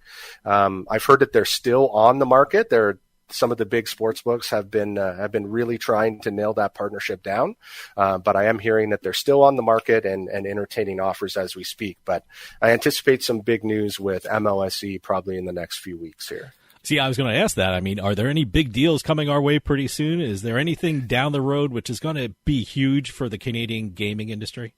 I've heard that they're still on the market. They're some of the big sports books have been really trying to nail that partnership down. But I am hearing that they're still on the market and entertaining offers as we speak. But I anticipate some big news with MLSE probably in the next few weeks here. See, I was going to ask that. I mean, are there any big deals coming our way pretty soon? Is there anything down the road which is going to be huge for the Canadian gaming industry?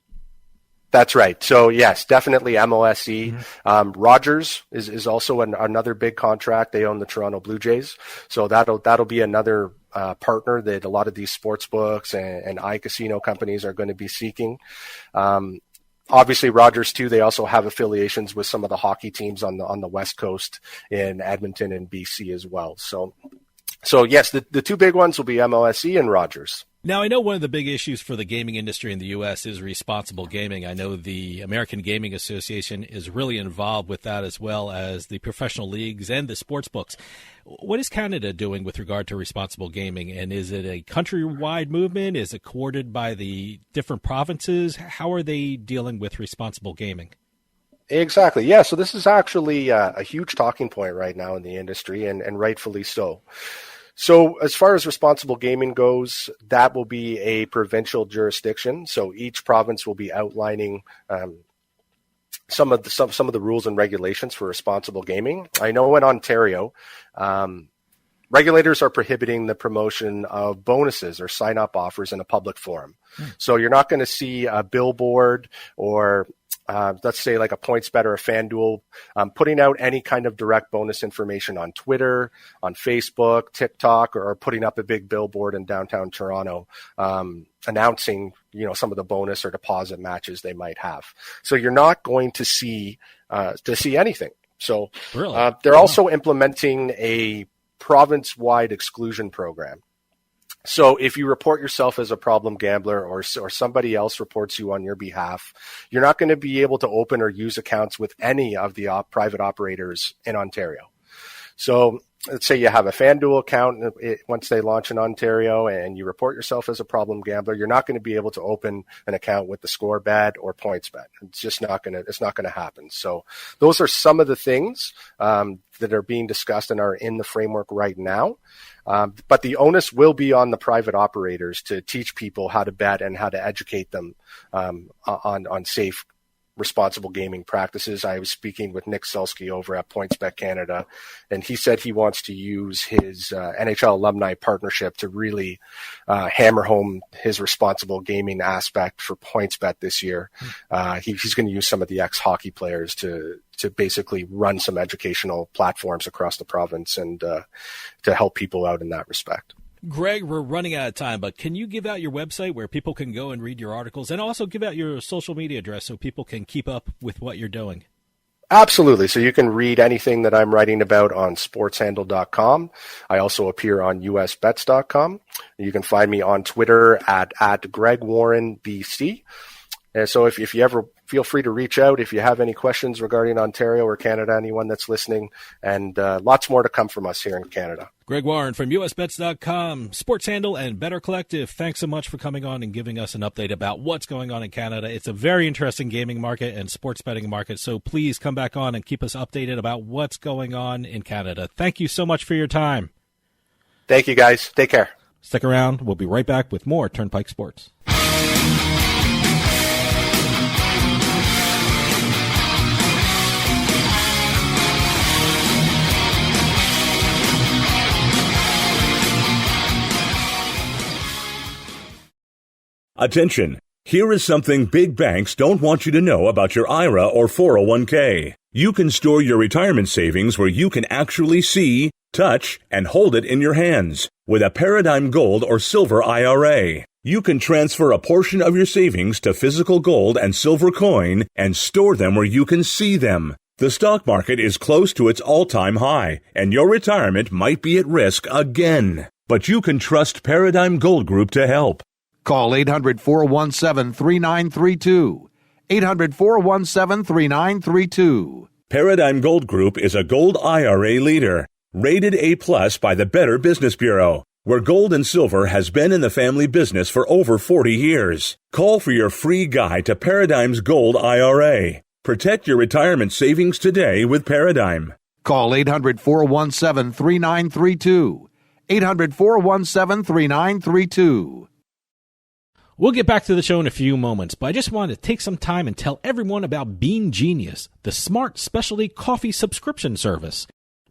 That's right. So yes, definitely MLSE. Rogers is also another big contract. They own the Toronto Blue Jays, so that'll be another partner that a lot of these sports books and iCasino companies are going to be seeking. Obviously, Rogers too. They also have affiliations with some of the hockey teams on the West Coast in Edmonton and BC as well. So yes, the two big ones will be MLSE and Rogers. Now, I know one of the big issues for the gaming industry in the U.S. is responsible gaming. I know the American Gaming Association is really involved with that, as well as the professional leagues and the sports books. What is Canada doing with regard to responsible gaming? And is it a countrywide movement? Is it coordinated by the different provinces? How are they dealing with responsible gaming? Exactly. Yeah. So this is actually a huge talking point right now in the industry, and rightfully so. So as far as responsible gaming goes, that will be a provincial jurisdiction. So each province will be outlining some of the rules and regulations for responsible gaming. I know in Ontario, regulators are prohibiting the promotion of bonuses or sign-up offers in a public forum. So you're not going to see a billboard or let's say like a PointsBet or a FanDuel, putting out any kind of direct bonus information on Twitter, on Facebook, TikTok, or putting up a big billboard in downtown Toronto, announcing, some of the bonus or deposit matches they might have. So you're not going to see anything. So really? They're also implementing a province-wide exclusion program. So if you report yourself as a problem gambler or somebody else reports you on your behalf, you're not going to be able to open or use accounts with any of the private operators in Ontario. So let's say you have a FanDuel account once they launch in Ontario and you report yourself as a problem gambler, you're not going to be able to open an account with the ScoreBet or PointsBet. It's just not going to happen. So those are some of the things that are being discussed and are in the framework right now. But the onus will be on the private operators to teach people how to bet and how to educate them on safe, responsible gaming practices. I was speaking with Nick Sulsky over at PointsBet Canada, and he said he wants to use his NHL alumni partnership to really hammer home his responsible gaming aspect for PointsBet this year. He's going to use some of the ex-hockey players to basically run some educational platforms across the province and to help people out in that respect. Greg, we're running out of time, but can you give out your website where people can go and read your articles, and also give out your social media address so people can keep up with what you're doing? Absolutely. So you can read anything that I'm writing about on sportshandle.com. I also appear on usbets.com. You can find me on Twitter at GregWarrenBC. And so if you ever feel free to reach out if you have any questions regarding Ontario or Canada, anyone that's listening, and lots more to come from us here in Canada. Greg Warren from usbets.com, Sports Handle, and Better Collective. Thanks so much for coming on and giving us an update about what's going on in Canada. It's a very interesting gaming market and sports betting market, so please come back on and keep us updated about what's going on in Canada. Thank you so much for your time. Thank you, guys. Take care. Stick around. We'll be right back with more Turnpike Sports. Attention! Here is something big banks don't want you to know about your IRA or 401k. You can store your retirement savings where you can actually see, touch, and hold it in your hands. With a Paradigm Gold or Silver IRA, you can transfer a portion of your savings to physical gold and silver coin and store them where you can see them. The stock market is close to its all-time high, and your retirement might be at risk again. But you can trust Paradigm Gold Group to help. Call 800-417-3932. 800-417-3932. Paradigm Gold Group is a gold IRA leader, rated A+ by the Better Business Bureau, where gold and silver has been in the family business for over 40 years. Call for your free guide to Paradigm's Gold IRA. Protect your retirement savings today with Paradigm. Call 800-417-3932. 800-417-3932. We'll get back to the show in a few moments, but I just wanted to take some time and tell everyone about Bean Genius, the smart specialty coffee subscription service.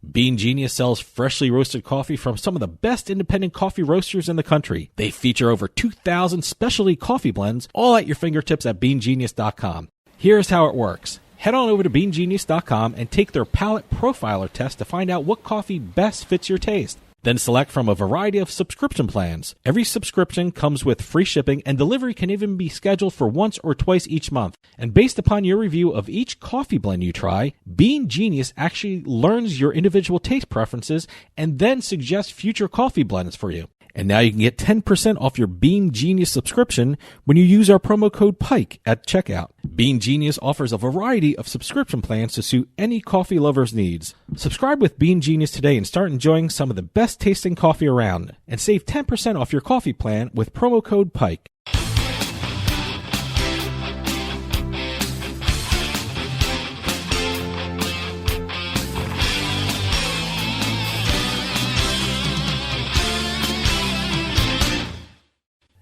Bean Genius sells freshly roasted coffee from some of the best independent coffee roasters in the country. They feature over 2,000 specialty coffee blends, all at your fingertips at beangenius.com. Here's how it works. Head on over to beangenius.com and take their palate profiler test to find out what coffee best fits your taste. Then select from a variety of subscription plans. Every subscription comes with free shipping, and delivery can even be scheduled for once or twice each month. And based upon your review of each coffee blend you try, Bean Genius actually learns your individual taste preferences and then suggests future coffee blends for you. And now you can get 10% off your Bean Genius subscription when you use our promo code PIKE at checkout. Bean Genius offers a variety of subscription plans to suit any coffee lover's needs. Subscribe with Bean Genius today and start enjoying some of the best tasting coffee around. And save 10% off your coffee plan with promo code PIKE.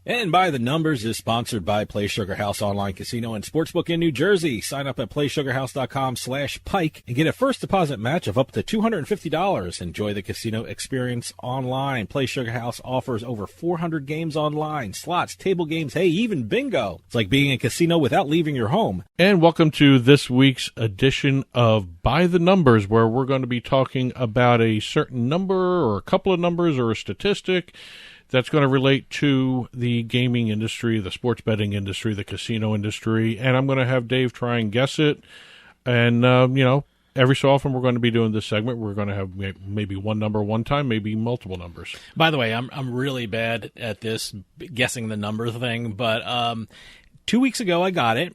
And By the Numbers is sponsored by Play Sugar House Online Casino and Sportsbook in New Jersey. Sign up at playsugarhouse.com/pike and get a first deposit match of up to $250. Enjoy the casino experience online. Play Sugar House offers over 400 games online, slots, table games, hey, even bingo. It's like being in a casino without leaving your home. And welcome to this week's edition of By the Numbers, where we're going to be talking about a certain number or a couple of numbers or a statistic that's going to relate to the gaming industry, the sports betting industry, the casino industry, and I'm going to have Dave try and guess it. And, every so often we're going to be doing this segment. We're going to have maybe one number one time, maybe multiple numbers. By the way, I'm really bad at this guessing the number thing, but 2 weeks ago I got it.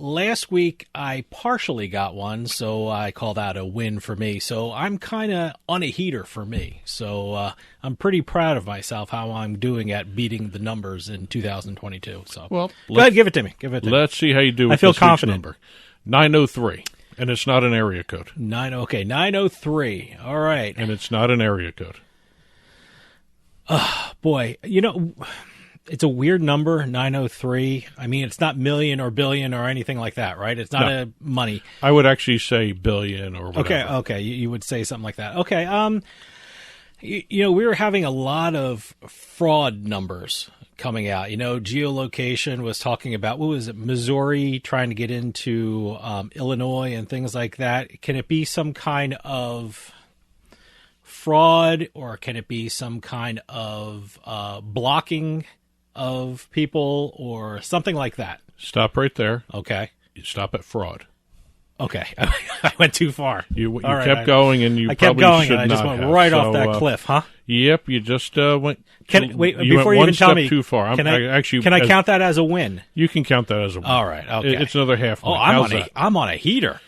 Last week, I partially got one, so I call that a win for me. So I'm kind of on a heater for me. So I'm pretty proud of myself how I'm doing at beating the numbers in 2022. So well, go ahead, give it to me. Let's see how you do with I feel this confident. Number. 903, and it's not an area code. 903. All right. And it's not an area code. Boy, it's a weird number, 903. I mean, it's not million or billion or anything like that, right? It's not a money. I would actually say billion or whatever. Okay. You would say something like that. Okay. We were having a lot of fraud numbers coming out. Geolocation was talking about, what was it, Missouri trying to get into Illinois and things like that. Can it be some kind of fraud, or can it be some kind of blocking of people or something like that? Stop right there. Okay. You stop at fraud. Okay. I went too far. You kept going, and you I kept probably going, should and I just not went have. right off that cliff, huh? Yep, you just went. Wait, you before went you one even tell step me, too far. Can I count that as a win? You can count that as a win. All right. Okay. It's another half win. Oh, I'm on a heater.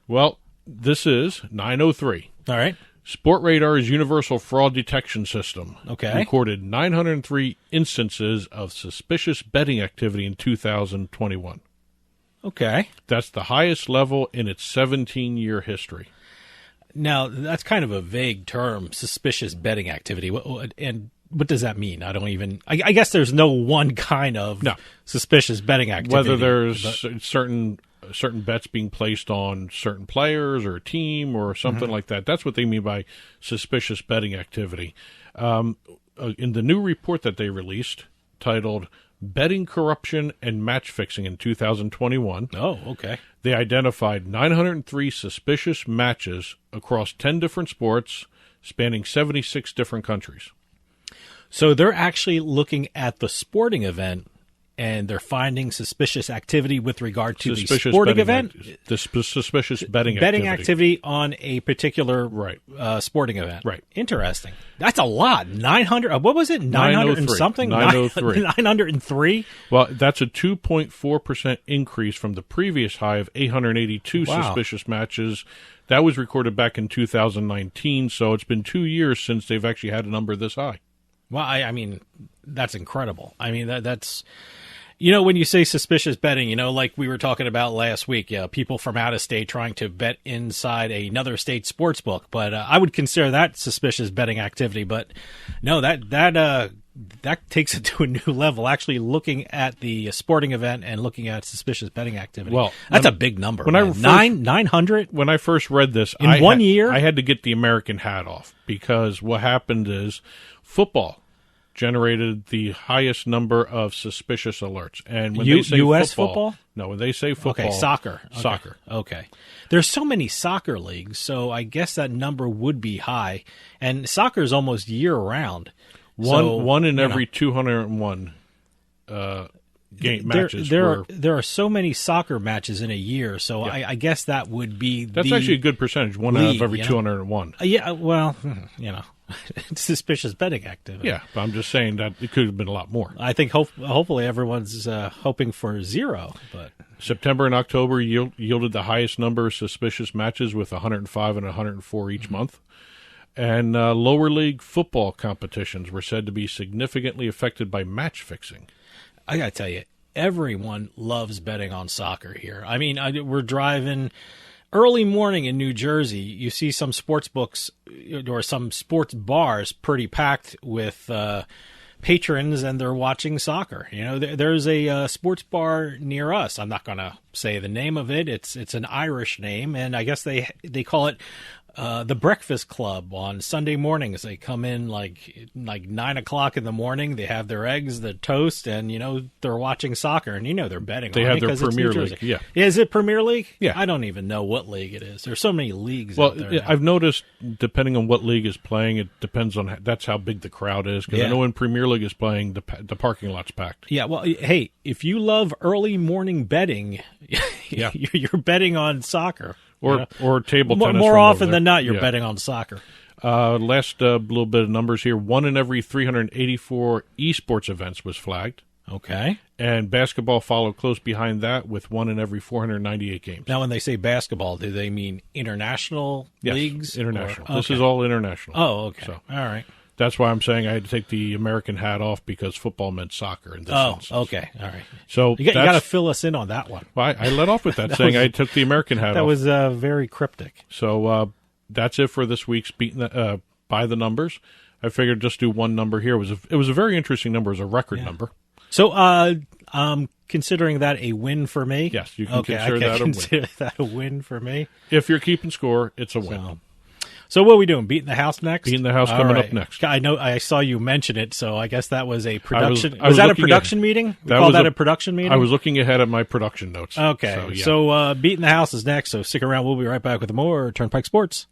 Well, this is 903. All right. Sport Radar's Universal Fraud Detection System recorded 903 instances of suspicious betting activity in 2021. Okay. That's the highest level in its 17-year history. Now, that's kind of a vague term, suspicious betting activity. And what does that mean? I guess there's no one kind of suspicious betting activity. Whether there's certain bets being placed on certain players or a team or something like that. That's what they mean by suspicious betting activity. In the new report that they released, titled Betting Corruption and Match Fixing in 2021. Oh, okay. They identified 903 suspicious matches across 10 different sports, spanning 76 different countries. So they're actually looking at the sporting event, and they're finding suspicious activity with regard to the sporting event? Suspicious betting activity on a particular sporting event. Right. Interesting. That's a lot. 900. What was it? 900 and something? 903. 903? Well, that's a 2.4% increase from the previous high of 882 suspicious matches. That was recorded back in 2019, so it's been 2 years since they've actually had a number this high. Well, I mean, that's incredible. I mean, that's... When you say suspicious betting, like we were talking about last week, people from out of state trying to bet inside another state sports book. But I would consider that suspicious betting activity. But no, that takes it to a new level. Actually, looking at the sporting event and looking at suspicious betting activity. Well, that's a big number. When 900. When I first read this, in 1 year, I had to get the American hat off, because what happened is football generated the highest number of suspicious alerts. And when they say U.S. football? No, when they say football. Okay, soccer. Soccer. Okay. There's so many soccer leagues, so I guess that number would be high. And soccer is almost year-round. One in every 201 game matches. There are so many soccer matches in a year, so I guess that would be That's actually a good percentage, one out of every 201. Yeah, well, suspicious betting activity. Yeah, but I'm just saying that it could have been a lot more. I think hopefully everyone's hoping for zero. But September and October yielded the highest number of suspicious matches with 105 and 104 each month. And lower league football competitions were said to be significantly affected by match fixing. I got to tell you, everyone loves betting on soccer here. I mean, we're driving early morning in New Jersey. You see some sports books or some sports bars pretty packed with patrons, and they're watching soccer. There's a sports bar near us. I'm not going to say the name of it. It's an Irish name, and I guess they call it the Breakfast Club on Sunday mornings. They come in like 9 o'clock in the morning. They have their eggs, the toast, and they're watching soccer, and they're betting. They on have it their because Premier it's New Jersey. League. Yeah, is it Premier League? Yeah, I don't even know what league it is. There's so many leagues. Well, out there now. I've noticed depending on what league is playing, it depends on that's how big the crowd is. Because I know when Premier League is playing, the parking lot's packed. Yeah, well, hey, if you love early morning betting, you're betting on soccer. Or table tennis. More often than not, you're betting on soccer. Last little bit of numbers here. 1 in every 384 esports events was flagged. Okay. And basketball followed close behind that with 1 in every 498 games. Now, when they say basketball, do they mean international leagues? International. Okay. This is all international. Oh, okay. So, all right. That's why I'm saying I had to take the American hat off, because football meant soccer in this instance. Okay. All right. So you got to fill us in on that one. Well, I let off with that, saying I took the American hat off. That was very cryptic. So that's it for this week's By the Numbers. I figured just do one number here. It was a very interesting number. It was a record number. So considering that a win for me? Yes, you can consider that a win. Consider that a win for me. If you're keeping score, it's a win. So what are we doing? Beating the House next? Beating the House coming up next. I know. I saw you mention it, so I guess that was a production. Was that a production meeting? We call that a production meeting? I was looking ahead at my production notes. Okay. So Beating the House is next, so stick around. We'll be right back with more Turnpike Sports.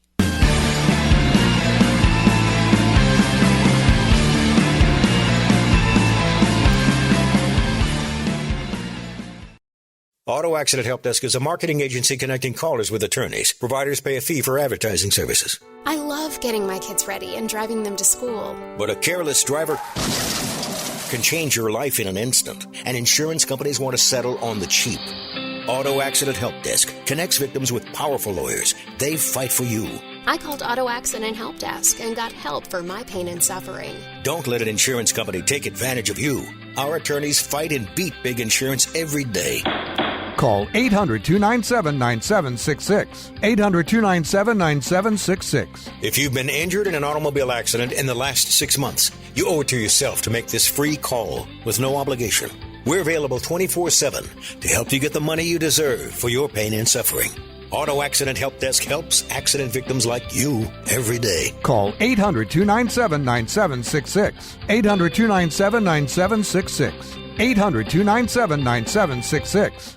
Auto Accident Help Desk is a marketing agency connecting callers with attorneys. Providers pay a fee for advertising services. I love getting my kids ready and driving them to school. But a careless driver can change your life in an instant, and insurance companies want to settle on the cheap. Auto Accident Help Desk connects victims with powerful lawyers. They fight for you. I called Auto Accident Help Desk and got help for my pain and suffering. Don't let an insurance company take advantage of you. Our attorneys fight and beat big insurance every day. Call 800-297-9766. 800-297-9766. If you've been injured in an automobile accident in the last 6 months, you owe it to yourself to make this free call with no obligation. We're available 24/7 to help you get the money you deserve for your pain and suffering. Auto Accident Help Desk helps accident victims like you every day. Call 800-297-9766. 800-297-9766. 800-297-9766.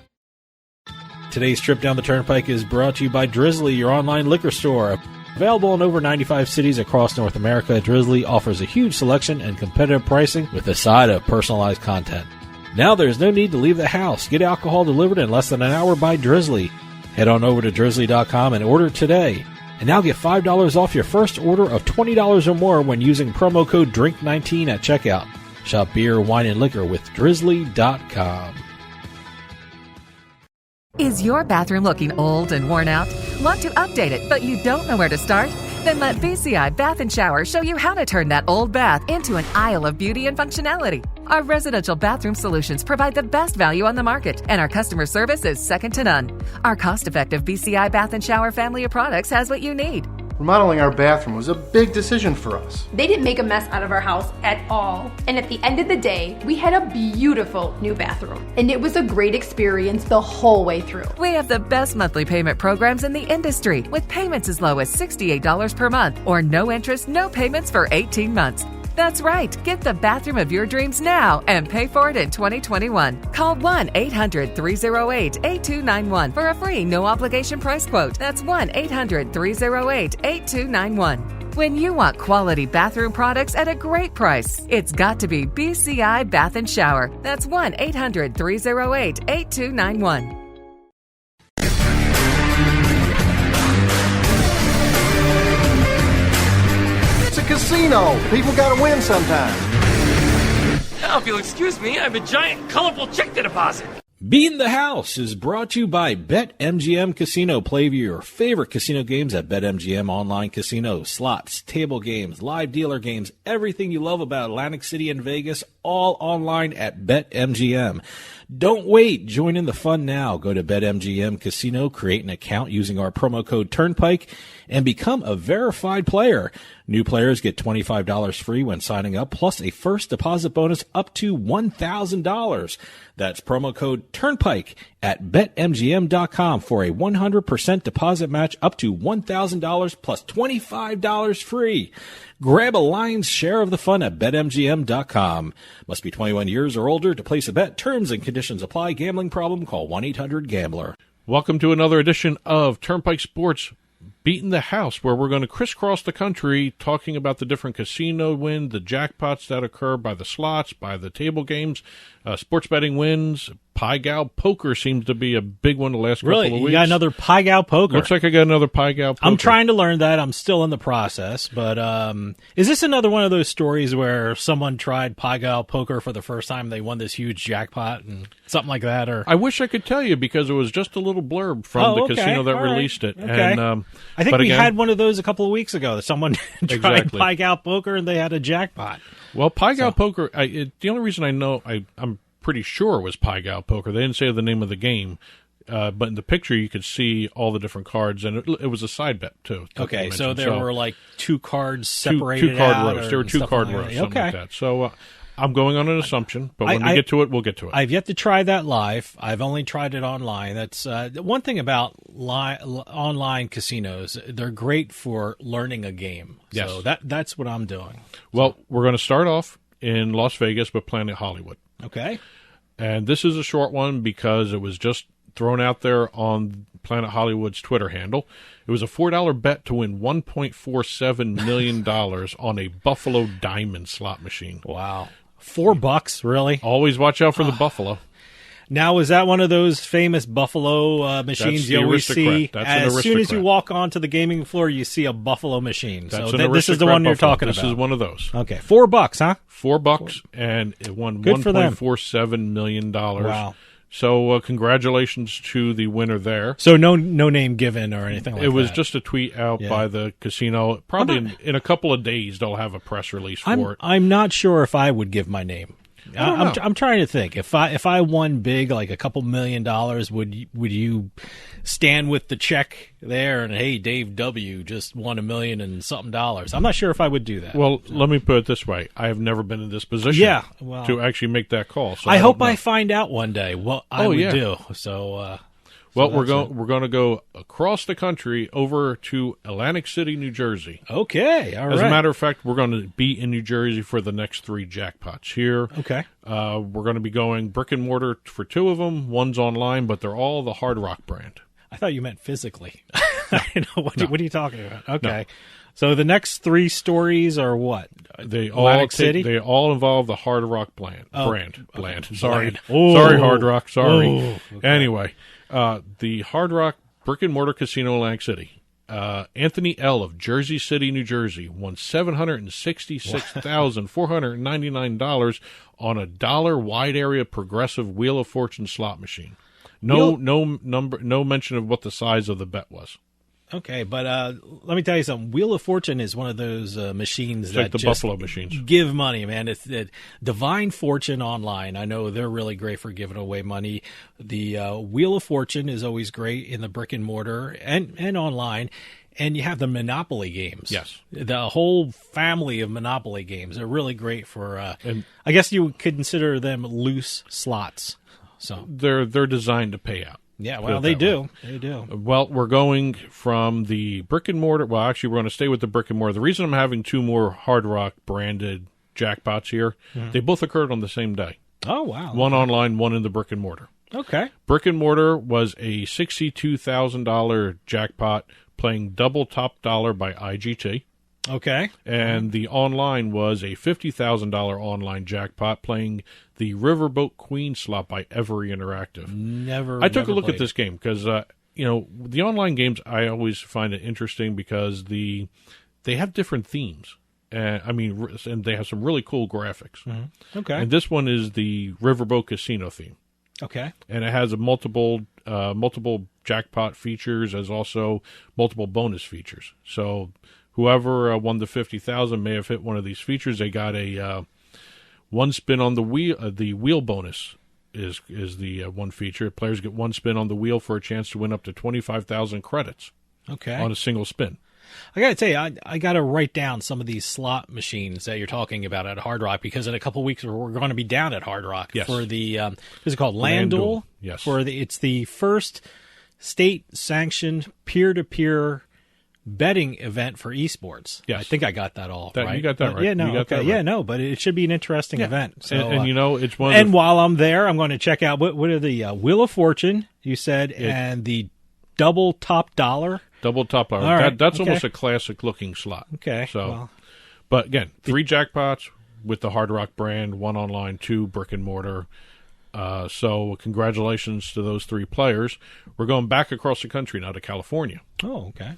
Today's trip down the Turnpike is brought to you by Drizzly, your online liquor store. Available in over 95 cities across North America, Drizzly offers a huge selection and competitive pricing with a side of personalized content. Now there's no need to leave the house. Get alcohol delivered in less than an hour by Drizzly. Head on over to drizzly.com and order today. And now get $5 off your first order of $20 or more when using promo code DRINK19 at checkout. Shop beer, wine, and liquor with drizzly.com. Is your bathroom looking old and worn out? Want to update it, but you don't know where to start? Then let BCI Bath & Shower show you how to turn that old bath into an aisle of beauty and functionality. Our residential bathroom solutions provide the best value on the market, and our customer service is second to none. Our cost-effective BCI Bath & Shower family of products has what you need. Remodeling our bathroom was a big decision for us. They didn't make a mess out of our house at all. And at the end of the day, we had a beautiful new bathroom. And it was a great experience the whole way through. We have the best monthly payment programs in the industry, with payments as low as $68 per month or no interest, no payments for 18 months. That's right. Get the bathroom of your dreams now and pay for it in 2021. Call 1-800-308-8291 for a free no-obligation price quote. That's 1-800-308-8291. When you want quality bathroom products at a great price, it's got to be BCI Bath & Shower. That's 1-800-308-8291. It's a casino. People gotta win sometime. Now, if you'll excuse me, I have a giant, colorful check to deposit. Beating the House is brought to you by BetMGM Casino. Play your favorite casino games at BetMGM Online Casino. Slots, table games, live dealer games, everything you love about Atlantic City and Vegas, all online at BetMGM. Don't wait. Join in the fun now. Go to BetMGM Casino, create an account using our promo code Turnpike, and become a verified player. New players get $25 free when signing up, plus a first deposit bonus up to $1,000. That's promo code Turnpike at BetMGM.com for a 100% deposit match up to $1,000 plus $25 free. Grab a lion's share of the fun at BetMGM.com. Must be 21 years or older to place a bet. Terms and conditions apply. Gambling problem? Call 1-800-GAMBLER. Welcome to another edition of Turnpike Sports Beating the House, where we're going to crisscross the country talking about the different casino wins, the jackpots that occur by the slots, by the table games, sports betting wins. Pai Gow poker seems to be a big one the last couple of weeks. Really? You got another Pai Gow poker? Looks like I got another Pai Gow poker. I'm trying to learn that. I'm still in the process. But is this another one of those stories where someone tried Pai Gow poker for the first time, they won this huge jackpot and something like that? Or I wish I could tell you, because it was just a little blurb from the casino that released it. Okay. And, I think we had one of those a couple of weeks ago. That someone tried Exactly. Pai Gow poker and they had a jackpot. Well, Pai Gow poker, the only reason I know, I'm pretty sure it was Pai Gow poker. They didn't say the name of the game, but in the picture you could see all the different cards, and it was a side bet too. Okay, so there were like two cards separated two card out. rows. There were two card rows, something like that. So I'm going on an assumption, but when we get to it, we'll get to it. I've yet to try that live. I've only tried it online. That's one thing about online casinos. They're great for learning a game. Yes. So that's what I'm doing. Well, we're going to start off in Las Vegas with Planet Hollywood. Okay. And this is a short one because it was just thrown out there on Planet Hollywood's Twitter handle. It was a $4 bet to win $1.47 million on a Buffalo Diamond slot machine. Wow. $4, really? Always watch out for the Buffalo. Now, is that one of those famous Buffalo machines you always see? As soon as you walk onto the gaming floor, you see a Buffalo machine. That's so this is the one you're talking about. This is one of those. Okay, $4, huh? $4, and it won $1.47 million. Wow. So congratulations to the winner there. So no name given or anything like that? It was just a tweet out by the casino. Probably in a couple of days they'll have a press release for it. I'm not sure if I would give my name. I'm trying to think. If I won big, like a couple $1 million, would you stand with the check there and, hey, Dave W. just won $1 million and something dollars? I'm not sure if I would do that. Well, let me put it this way: I have never been in this position to actually make that call. So I hope I find out one day what I would do. So. Well, we're going to go across the country over to Atlantic City, New Jersey. Okay, all right. As a matter of fact, we're going to be in New Jersey for the next 3 jackpots here. Okay. We're going to be going brick and mortar for 2 of them. One's online, but they're all the Hard Rock brand. I thought you meant physically. What are you talking about? Okay. No. So the next 3 stories are what? Atlantic City? They all involve the Hard Rock brand. Sorry. Sorry, Hard Rock. Sorry. Okay. Anyway. The Hard Rock Brick and Mortar Casino, Atlantic City. Anthony L. of Jersey City, New Jersey, won $766,499 on a $1 wide area progressive Wheel of Fortune slot machine. No mention of what the size of the bet was. Okay, but let me tell you something. Wheel of Fortune is one of those machines It's that like the just Buffalo machines. give money, man. It's Divine Fortune online. I know they're really great for giving away money. The Wheel of Fortune is always great in the brick and mortar and online. And you have the Monopoly games. Yes. The whole family of Monopoly games are really great for, I guess you would consider them loose slots. So They're designed to pay out. Yeah, well, they do. They do. Well, we're going from the brick and mortar. Well, actually, we're going to stay with the brick and mortar. The reason I'm having two more Hard Rock branded jackpots here, they both occurred on the same day. Oh, wow. One online, one in the brick and mortar. Okay. Brick and mortar was a $62,000 jackpot playing Double Top Dollar by IGT. Okay. And the online was a $50,000 online jackpot playing the Riverboat Queen slot by Every Interactive. I took a look at this game because, the online games, I always find it interesting because they have different themes. And they have some really cool graphics. Mm-hmm. Okay. And this one is the Riverboat Casino theme. Okay. And it has multiple jackpot features as also multiple bonus features. So whoever won the $50,000 may have hit one of these features. They got a one spin on the wheel. The wheel bonus is the one feature. Players get one spin on the wheel for a chance to win up to 25,000 credits. Okay. On a single spin. I got to tell you, I got to write down some of these slot machines that you're talking about at Hard Rock because in a couple of weeks we're going to be down at Hard Rock for the what's it called, Landduel? Yes. It's the first state-sanctioned peer-to-peer betting event for esports. Yes. I think I got that all right. You got that right. Yeah, no, you got okay. that right. Yeah, no, but it should be an interesting event. So, and it's one. And while I'm there, I'm going to check out what are the Wheel of Fortune you said, and the Double Top Dollar. Double Top Dollar. All right. That's almost a classic looking slot. Okay. So, but again, 3 jackpots with the Hard Rock brand, 1 online, 2 brick and mortar. So congratulations to those 3 players. We're going back across the country now to California. Oh, okay.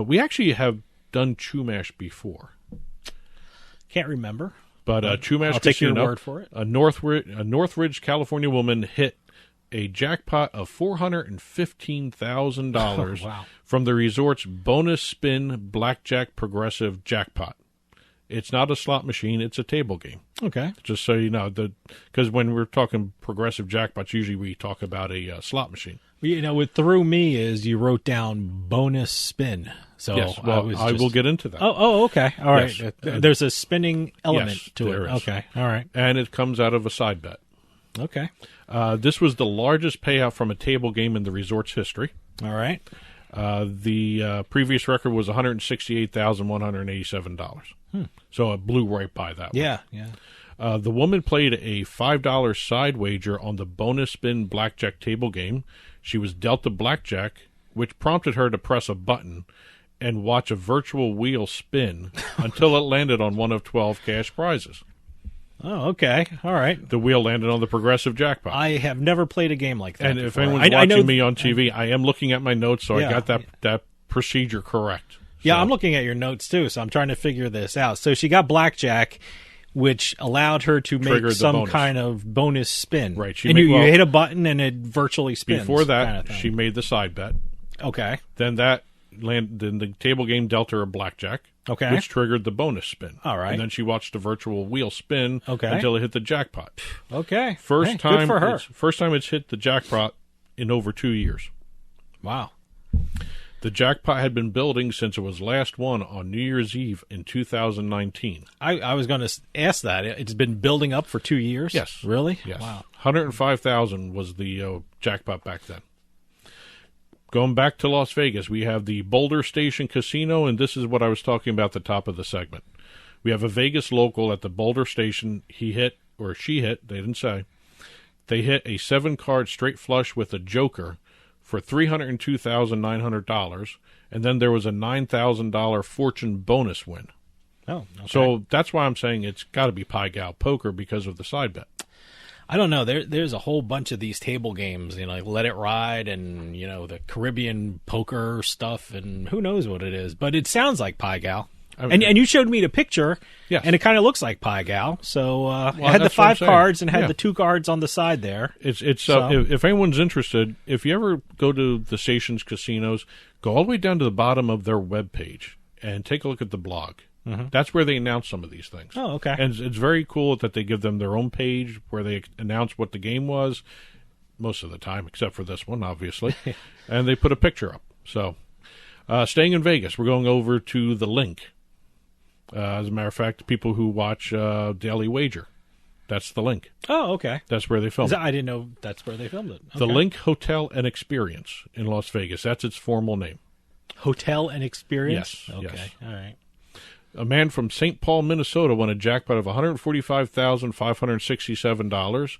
We actually have done Chumash before. Can't remember. But Chumash I'll take Casino, your word for it. A Northridge, California woman hit a jackpot of $415,000 from the resort's bonus spin blackjack progressive jackpot. It's not a slot machine; it's a table game. Okay, just so you know, because when we're talking progressive jackpots, usually we talk about a slot machine. What threw me is you wrote down bonus spin. So yes, well, I will get into that. Oh, okay, all right. Yes. There's a spinning element to it. There is. Okay, all right, and it comes out of a side bet. Okay. This was the largest payout from a table game in the resort's history. All right. The previous record was $168,187. So it blew right by that one. Yeah. The woman played a $5 side wager on the bonus spin blackjack table game. She was dealt the blackjack, which prompted her to press a button and watch a virtual wheel spin until it landed on one of 12 cash prizes. Oh, okay. All right. The wheel landed on the progressive jackpot. I have never played a game like that And before. if anyone's watching me on TV, I am looking at my notes, so I got that procedure correct. Yeah, I'm looking at your notes, too, so I'm trying to figure this out. So she got blackjack, which allowed her to make some kind of bonus spin. Right. You hit a button, and it virtually spins. Before that, she made the side bet. Okay. Then then the table game dealt her a blackjack. Okay. Which triggered the bonus spin. All right. And then she watched the virtual wheel spin until it hit the jackpot. Okay. First time good for her. First time it's hit the jackpot in over 2 years. Wow. The jackpot had been building since it was last won on New Year's Eve in 2019. I was going to ask that. It's been building up for 2 years? Yes. Really? Yes. Wow. $105,000 was the jackpot back then. Going back to Las Vegas, we have the Boulder Station Casino, and this is what I was talking about at the top of the segment. We have a Vegas local at the Boulder Station. He hit, or she hit, they didn't say. They hit a 7-card straight flush with a joker for $302,900, and then there was a $9,000 fortune bonus win. Oh, okay. So that's why I'm saying it's got to be Pie Gal Poker because of the side bet. I don't know. There's a whole bunch of these table games, like Let It Ride and, the Caribbean poker stuff, and who knows what it is. But it sounds like Pie Gal. I mean, and you showed me the picture, yes. and it kind of looks like Pai Gow. So it had the that's what I'm 5 saying. cards and had Yeah. the 2 cards on the side there. It's So- if anyone's interested, if you ever go to the station's casinos, go all the way down to the bottom of their webpage and take a look at the blog. Mhm. That's where they announce some of these things. Oh, okay. And it's very cool that they give them their own page where they announce what the game was, most of the time, except for this one, obviously. And they put a picture up. So, staying in Vegas, we're going over to the Link. As a matter of fact, people who watch Daily Wager, that's the Link. Oh, okay. That's where they filmed it. I didn't know that's where they filmed it. The Okay. Link Hotel and Experience in Las Vegas. That's its formal name. Hotel and Experience? Yes. Okay. Yes. All right. A man from St. Paul, Minnesota, won a jackpot of $145,567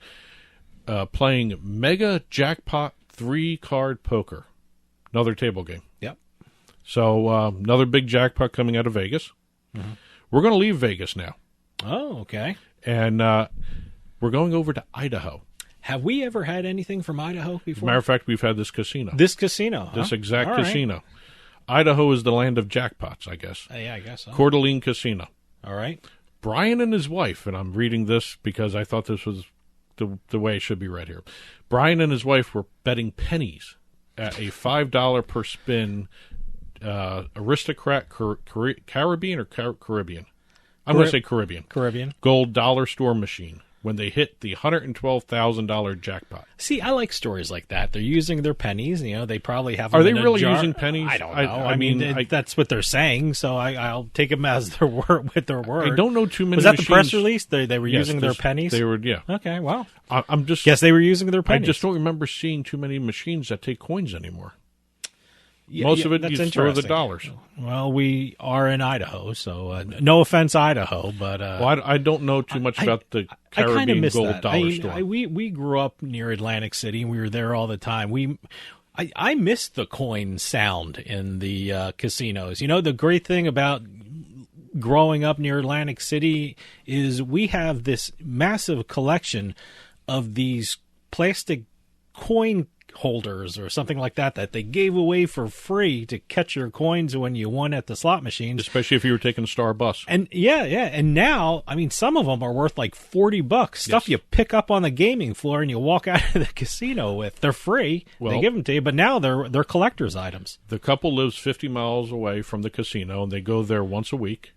playing Mega Jackpot 3-card poker. Another table game. Yep. So another big jackpot coming out of Vegas. Mm-hmm. We're going to leave Vegas now. Oh, okay. And we're going over to Idaho. Have we ever had anything from Idaho As a before? matter of fact, we've had this casino. This casino, huh? This exact All right. casino. Idaho is the land of jackpots, I guess. Yeah, I guess so. Coeur d'Alene Casino. All right. Brian and his wife, and I'm reading this because I thought this was the way it should be read here. Brian and his wife were betting pennies at a $5 per spin Aristocrat Caribbean or Caribbean? I'm going to say Caribbean. Caribbean. Gold dollar store machine when they hit the $112,000 jackpot. See, I like stories like that. They're using their pennies. You know, they probably have. Are them they in a really jar. using pennies? I don't know. I mean, that's what they're saying, so I'll take them as their word with their word. I don't know too many. Was that machines. the press release? They were Yes, using their pennies. They were, yeah. Okay, well, I'm just. Guess they were using their pennies. I just don't remember seeing too many machines that take coins anymore. Yeah, Most of it, that's you throw the interesting. dollars. Well, we are in Idaho, so no offense, Idaho, but well, I don't know too much about the I kind of Caribbean miss Gold that. Dollar Store. We grew up near Atlantic City, and we were there all the time. I miss the coin sound in the casinos. You know, the great thing about growing up near Atlantic City is we have this massive collection of these plastic coin holders or something like that they gave away for free to catch your coins when you won at the slot machines, especially if you were taking a Star Bus. And and now, I mean, some of them are worth like $40. Stuff you pick up on the gaming floor and you walk out of the casino with. They're free. Well, they give them to you, but now they're collector's items. The couple lives 50 miles away from the casino, and they go there once a week,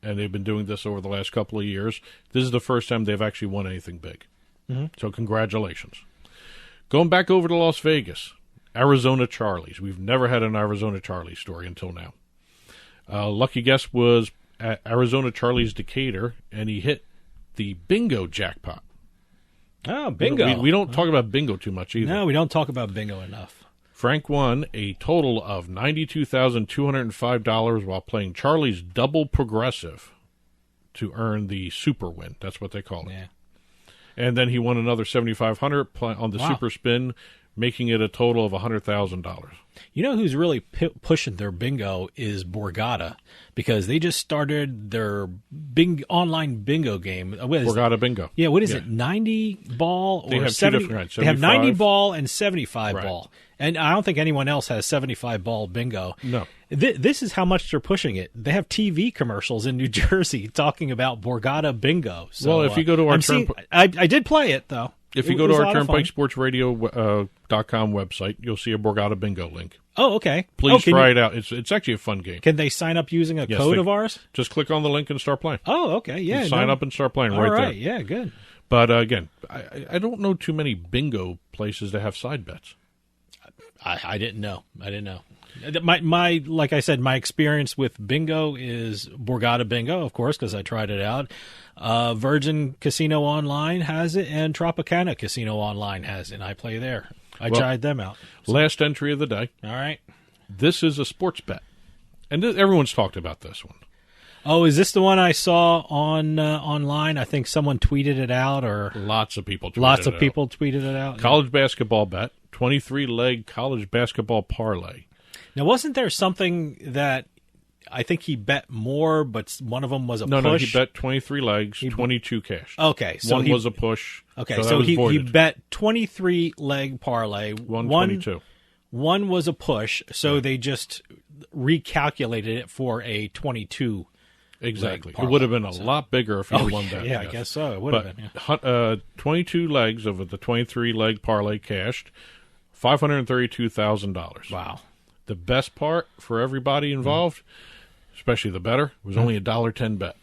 and they've been doing this over the last couple of years. This is the first time they've actually won anything big. Mm-hmm. So congratulations. Going back over to Las Vegas, Arizona Charlie's. We've never had an Arizona Charlie story until now. Lucky guess was at Arizona Charlie's Decatur, and he hit the bingo jackpot. Oh, bingo. We don't talk about bingo too much either. No, we don't talk about bingo enough. Frank won a total of $92,205 while playing Charlie's Double Progressive to earn the super win. That's what they call it. Yeah. And then he won another $7,500 on the super spin, making it a total of $100,000. You know who's really pushing their bingo is Borgata, because they just started their online bingo game. Borgata Bingo. Yeah, what is it? 90 ball or they have 70? Two different kinds. They have 90 75. ball and 75 Right. ball. And I don't think anyone else has 75 ball bingo. No. This is how much they're pushing it. They have TV commercials in New Jersey talking about Borgata bingo. So, Well, if you go to our I did play it, though. If you go to our Turnpike Sports Radio.com website, you'll see a Borgata Bingo link. Oh, okay. Please try it out. It's actually a fun game. Can they sign up using a code of ours? Just click on the link and start playing. Oh, okay. Yeah. Sign up and start playing All right right. there. Yeah, good. But again, I don't know too many bingo places that have side bets. I didn't know. My like I said, my experience with bingo is Borgata Bingo, of course, because I tried it out. Virgin Casino Online has it, and Tropicana Casino Online has it, and I play there. I tried them out. So. Last entry of the day. All right. This is a sports bet. And everyone's talked about this one. Oh, is this the one I saw on online? I think someone tweeted it out, or lots of people tweeted it out. College basketball bet, 23-leg college basketball parlay. Now, wasn't there something that I think he bet more, but one of them was a push? No, he bet 23 legs, 22 cash. Okay. So one was a push. Okay, so he bet 23-leg parlay. 122. One was a push, so they just recalculated it for a 22 Exactly. parlay. It would have been a lot bigger if you won that. Yeah, yes. I guess so. It would have been. Yeah. 22 legs of the 23-leg parlay cashed, $532,000. Wow. The best part for everybody involved, especially the bettor, was only a $1.10 bet.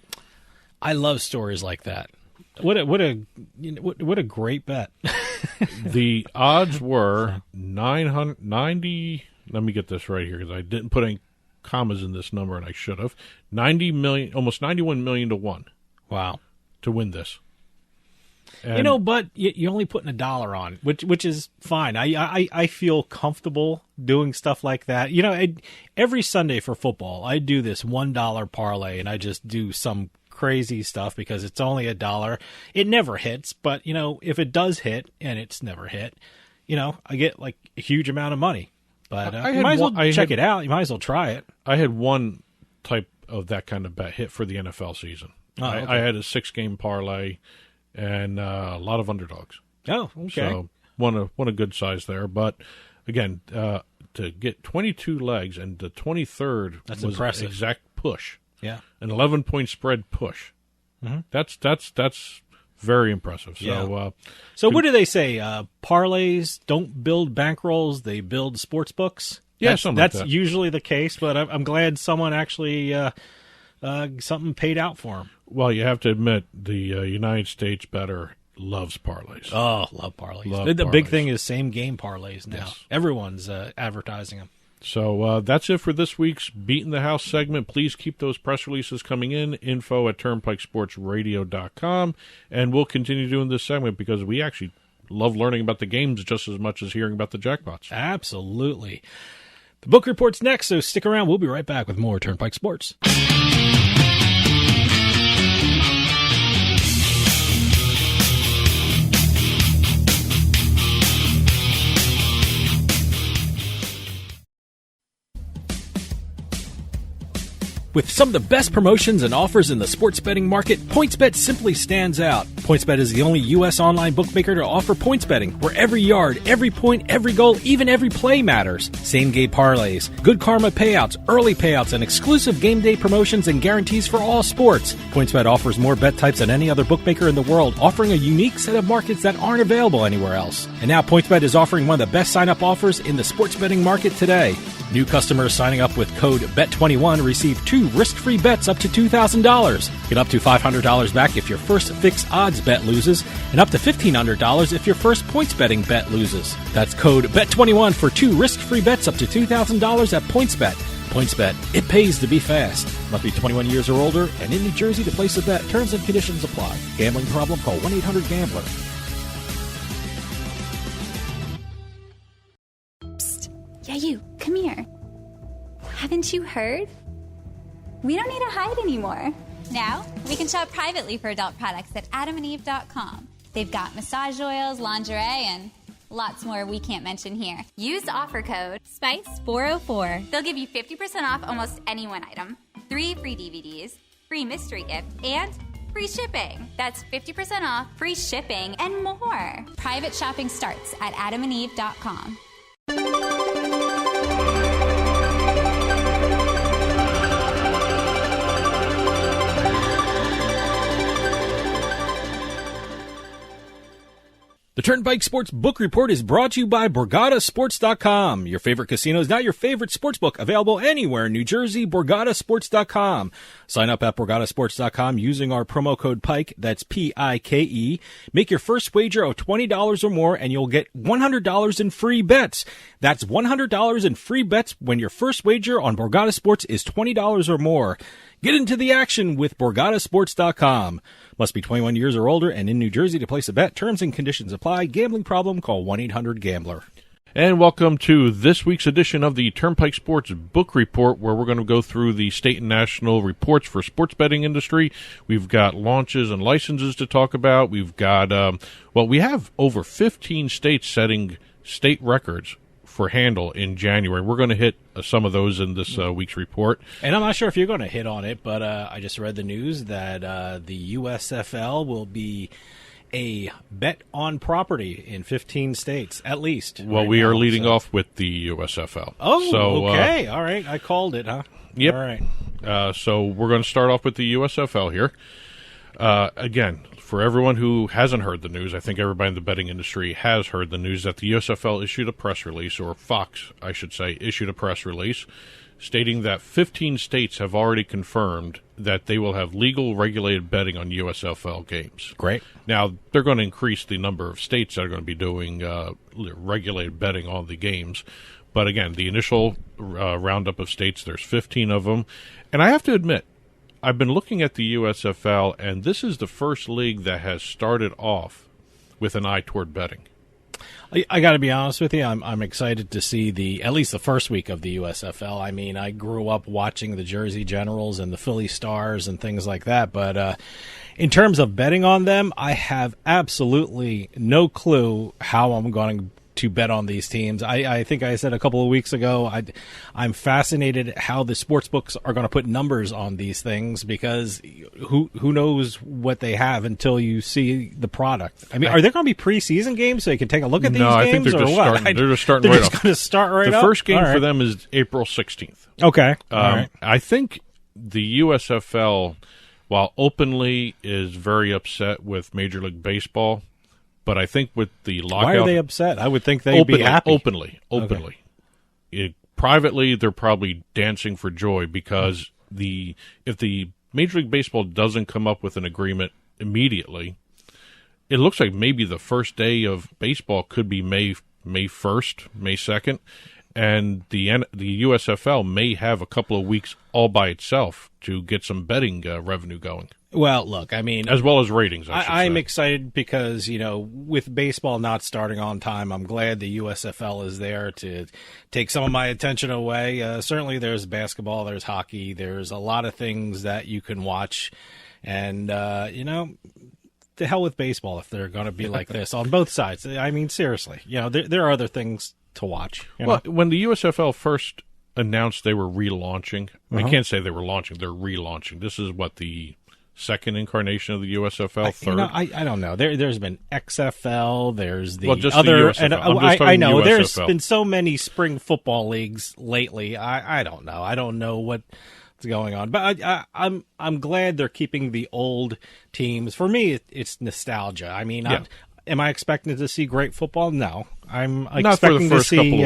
I love stories like that. What a great bet. The odds were 990. Let me get this right here because I didn't put any commas in this number and I should have. 90 million, almost 91 million to 1. Wow. To win this. And but you're only putting $1 on, which is fine. I feel comfortable doing stuff like that. Every Sunday for football, I do this $1 parlay, and I just do some crazy stuff because it's only $1. It never hits, but if it does hit, and it's never hit, I get like a huge amount of money. But you might as well check it out. You might as well try it. I had one type of that kind of bet hit for the NFL season. Oh, okay. I had a 6-game parlay and a lot of underdogs. Oh, okay. So won a good size there. But again, to get 22 legs and the 23rd that's was impressive. An exact push. Yeah, an 11-point spread push. Mm-hmm. That's very impressive. So, yeah. So what do they say? Parlays don't build bankrolls; they build sports books. Yeah, that's usually the case. But I'm glad someone actually something paid out for him. Well, you have to admit the United States bettor loves parlays. Oh, love parlays. The big thing is same game parlays now. Yes. Everyone's advertising them. So that's it for this week's Beating the House segment. Please keep those press releases coming in, info@turnpikesportsradio.com, and we'll continue doing this segment because we actually love learning about the games just as much as hearing about the jackpots. Absolutely. The book report's next, so stick around. We'll be right back with more Turnpike Sports. With some of the best promotions and offers in the sports betting market, PointsBet simply stands out. PointsBet is the only U.S. online bookmaker to offer points betting, where every yard, every point, every goal, even every play matters. Same-game parlays, good karma payouts, early payouts, and exclusive game day promotions and guarantees for all sports. PointsBet offers more bet types than any other bookmaker in the world, offering a unique set of markets that aren't available anywhere else. And now PointsBet is offering one of the best sign-up offers in the sports betting market today. New customers signing up with code BET21 receive 2 risk-free bets up to $2,000. Get up to $500 back if your first fixed odds bet loses, and up to $1,500 if your first points betting bet loses. That's code BET21 for 2 risk-free bets up to $2,000 at PointsBet. PointsBet, it pays to be fast. Must be 21 years or older and in New Jersey to place a bet. Terms and conditions apply. Gambling problem? Call 1-800-GAMBLER. Yeah, you, come here. Haven't you heard? We don't need to hide anymore. Now, we can shop privately for adult products at adamandeve.com. They've got massage oils, lingerie, and lots more we can't mention here. Use offer code SPICE404. They'll give you 50% off almost any one item, 3 free DVDs, free mystery gift, and free shipping. That's 50% off, free shipping, and more. Private shopping starts at adamandeve.com. The Turnpike Sports Book Report is brought to you by BorgataSports.com. Your favorite casino is now your favorite sports book. Available anywhere in New Jersey, BorgataSports.com. Sign up at BorgataSports.com using our promo code PIKE, that's P-I-K-E. Make your first wager of $20 or more and you'll get $100 in free bets. That's $100 in free bets when your first wager on Borgata Sports is $20 or more. Get into the action with BorgataSports.com. Must be 21 years or older and in New Jersey to place a bet. Terms and conditions apply. Gambling problem? Call 1-800-GAMBLER. And welcome to this week's edition of the Turnpike Sports Book Report, where we're going to go through the state and national reports for sports betting industry. We've got launches and licenses to talk about. We've got, we have over 15 states setting state records for handle in January. We're going to hit some of those in this week's report. And I'm not sure if you're going to hit on it, but I just read the news that the USFL will be a bet on property in 15 states, at least. Well, we are leading off with the USFL. Oh, so, okay. All right. I called it, huh? Yep. All right. So we're going to start off with the USFL here. Again, for everyone who hasn't heard the news, I think everybody in the betting industry has heard the news that the USFL issued a press release, or Fox, I should say, issued a press release stating that 15 states have already confirmed that they will have legal regulated betting on USFL games. Great. Now, they're going to increase the number of states that are going to be doing regulated betting on the games. But again, the initial roundup of states, there's 15 of them. And I have to admit, I've been looking at the USFL, and this is the first league that has started off with an eye toward betting. I got to be honest with you. I'm excited to see at least the first week of the USFL. I mean, I grew up watching the Jersey Generals and the Philly Stars and things like that. But in terms of betting on them, I have absolutely no clue how I'm going to bet on these teams. I think I said a couple of weeks ago, I'm fascinated how the sports books are going to put numbers on these things, because who knows what they have until you see the product. I mean, are there going to be preseason games so you can take a look at these games? No, I think they're just starting. They're just starting they're right just going to start right the up? The first game for them is April 16th. Okay. All right. I think the USFL, while openly is very upset with Major League Baseball, but I think with the lockout... Why are they upset? I would think they'd be happy. Openly. Okay. Privately, they're probably dancing for joy, because if the Major League Baseball doesn't come up with an agreement immediately, it looks like maybe the first day of baseball could be May 1st, May 2nd, and the USFL may have a couple of weeks all by itself to get some betting revenue going. Well, look, I mean... As well as ratings, I'm excited because, with baseball not starting on time, I'm glad the USFL is there to take some of my attention away. Certainly there's basketball, there's hockey, there's a lot of things that you can watch. And, to hell with baseball if they're going to be like this on both sides. I mean, seriously, there are other things to watch. Well, when the USFL first announced they were relaunching, I can't say they were launching, they're relaunching. This is the second incarnation of the USFL, third? I don't know. There's been XFL. There's the just other. The I know. USFL. There's been so many spring football leagues lately. I don't know. I don't know what's going on. But I'm glad they're keeping the old teams. For me, it's nostalgia. I mean, am I expecting to see great football? No. I'm expecting to see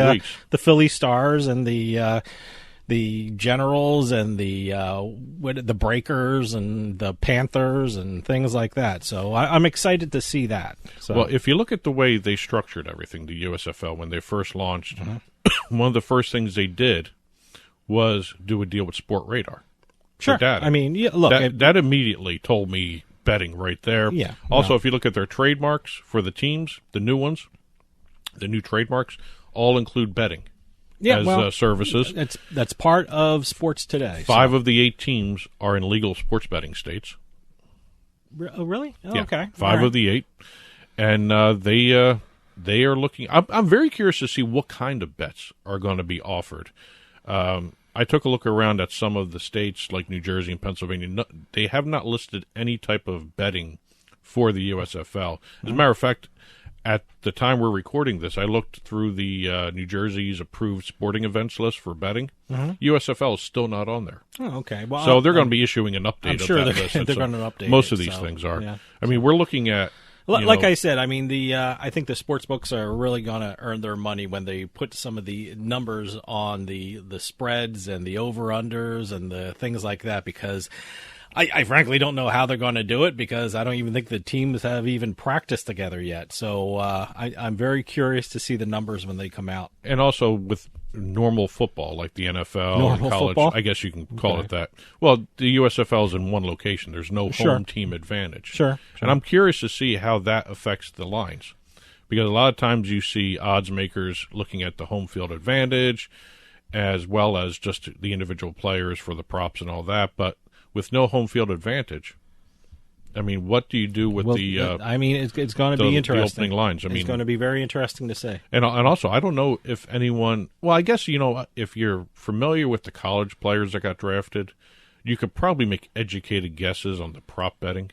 the Philly Stars and the Generals and the Breakers and the Panthers and things like that. So I'm excited to see that. So. Well, if you look at the way they structured everything, the USFL, when they first launched, one of the first things they did was do a deal with Sport Radar. Sure. Data. I mean, look. That immediately told me betting right there. Yeah. Also, if you look at their trademarks for the teams, the new ones, the new trademarks, all include betting. As services. That's part of sports today. 5 of the 8 teams are in legal sports betting states. Oh, really? Oh, yeah, okay. 5 of the 8. And they are looking... I'm very curious to see what kind of bets are going to be offered. I took a look around at some of the states like New Jersey and Pennsylvania. They have not listed any type of betting for the USFL. As a matter of fact, at the time we're recording this, I looked through the New Jersey's approved sporting events list for betting. USFL is still not on there. Oh, okay. Well, so they're going to be issuing an update. I'm sure of that list. They're going to update. Most of these things are. Yeah. I mean, we're looking at. Like I said, I mean, I think the sports books are really going to earn their money when they put some of the numbers on the spreads and the over-unders and the things like that, because I frankly don't know how they're going to do it, because I don't even think the teams have even practiced together yet. So I'm very curious to see the numbers when they come out. And also with normal football, like the NFL normal and college, football? I guess you can call it that. Well, the USFL is in one location. There's no home team advantage. Sure. And I'm curious to see how that affects the lines, because a lot of times you see odds makers looking at the home field advantage as well as just the individual players for the props and all that. But with no home field advantage, I mean, what do you do with I mean, it's going to be interesting. The opening lines. I mean, it's going to be very interesting to see. And also, I don't know if anyone. Well, I guess if you're familiar with the college players that got drafted, you could probably make educated guesses on the prop betting.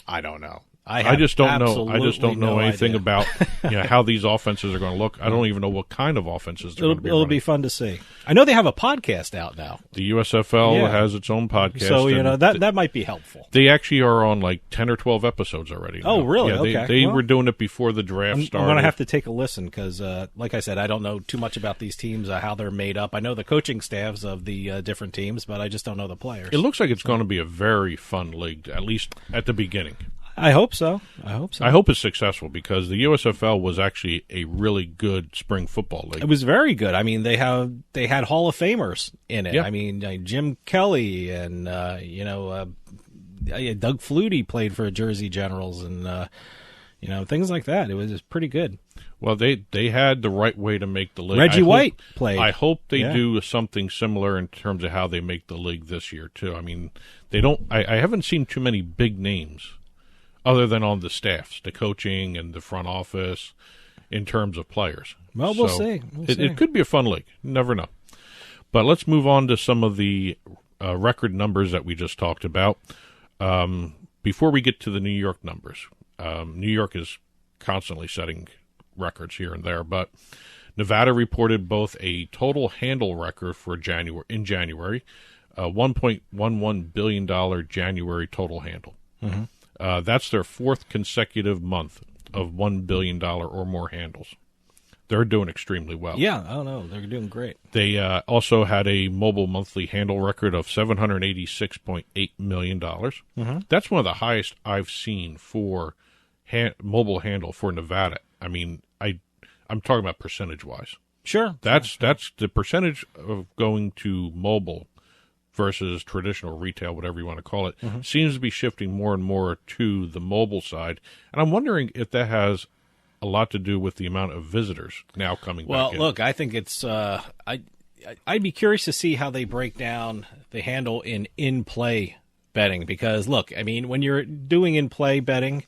I don't know. I just don't know. I just don't know anything idea. about how these offenses are going to look. I don't even know what kind of offenses they're going to be It'll running. be fun to see. I know they have a podcast out now. The USFL has its own podcast. So, that might be helpful. They actually are on like 10 or 12 episodes already. Oh, now. really? Yeah, Okay. They were doing it before the draft started. I'm going to have to take a listen because, like I said, I don't know too much about these teams, how they're made up. I know the coaching staffs of the different teams, but I just don't know the players. It looks like it's going to be a very fun league, at least at the beginning. I hope so. I hope it's successful because the USFL was actually a really good spring football league. It was very good. I mean, they had Hall of Famers in it. Yeah. I mean, Jim Kelly and Doug Flutie played for Jersey Generals and things like that. It was pretty good. Well, they had the right way to make the league. Reggie White played. I hope they do something similar in terms of how they make the league this year too. I mean, they don't. I haven't seen too many big names. Other than on the staffs, the coaching and the front office, in terms of players. Well, we'll see. It could be a fun league. You never know. But let's move on to some of the record numbers that we just talked about. Before we get to the New York numbers, New York is constantly setting records here and there, but Nevada reported both a total handle record for January, $1.11 billion January total handle. Mm-hmm. That's their fourth consecutive month of $1 billion or more handles. They're doing extremely well. Yeah, I don't know. They're doing great. They also had a mobile monthly handle record of $786.8 million. Mm-hmm. That's one of the highest I've seen for mobile handle for Nevada. I mean, I'm talking about percentage-wise. Sure. That's the percentage of going to mobile versus traditional retail, whatever you want to call it, seems to be shifting more and more to the mobile side. And I'm wondering if that has a lot to do with the amount of visitors now coming back in. Well, look, I think it's I'd be curious to see how they break down the handle in-play betting because, look, I mean, when you're doing in-play betting,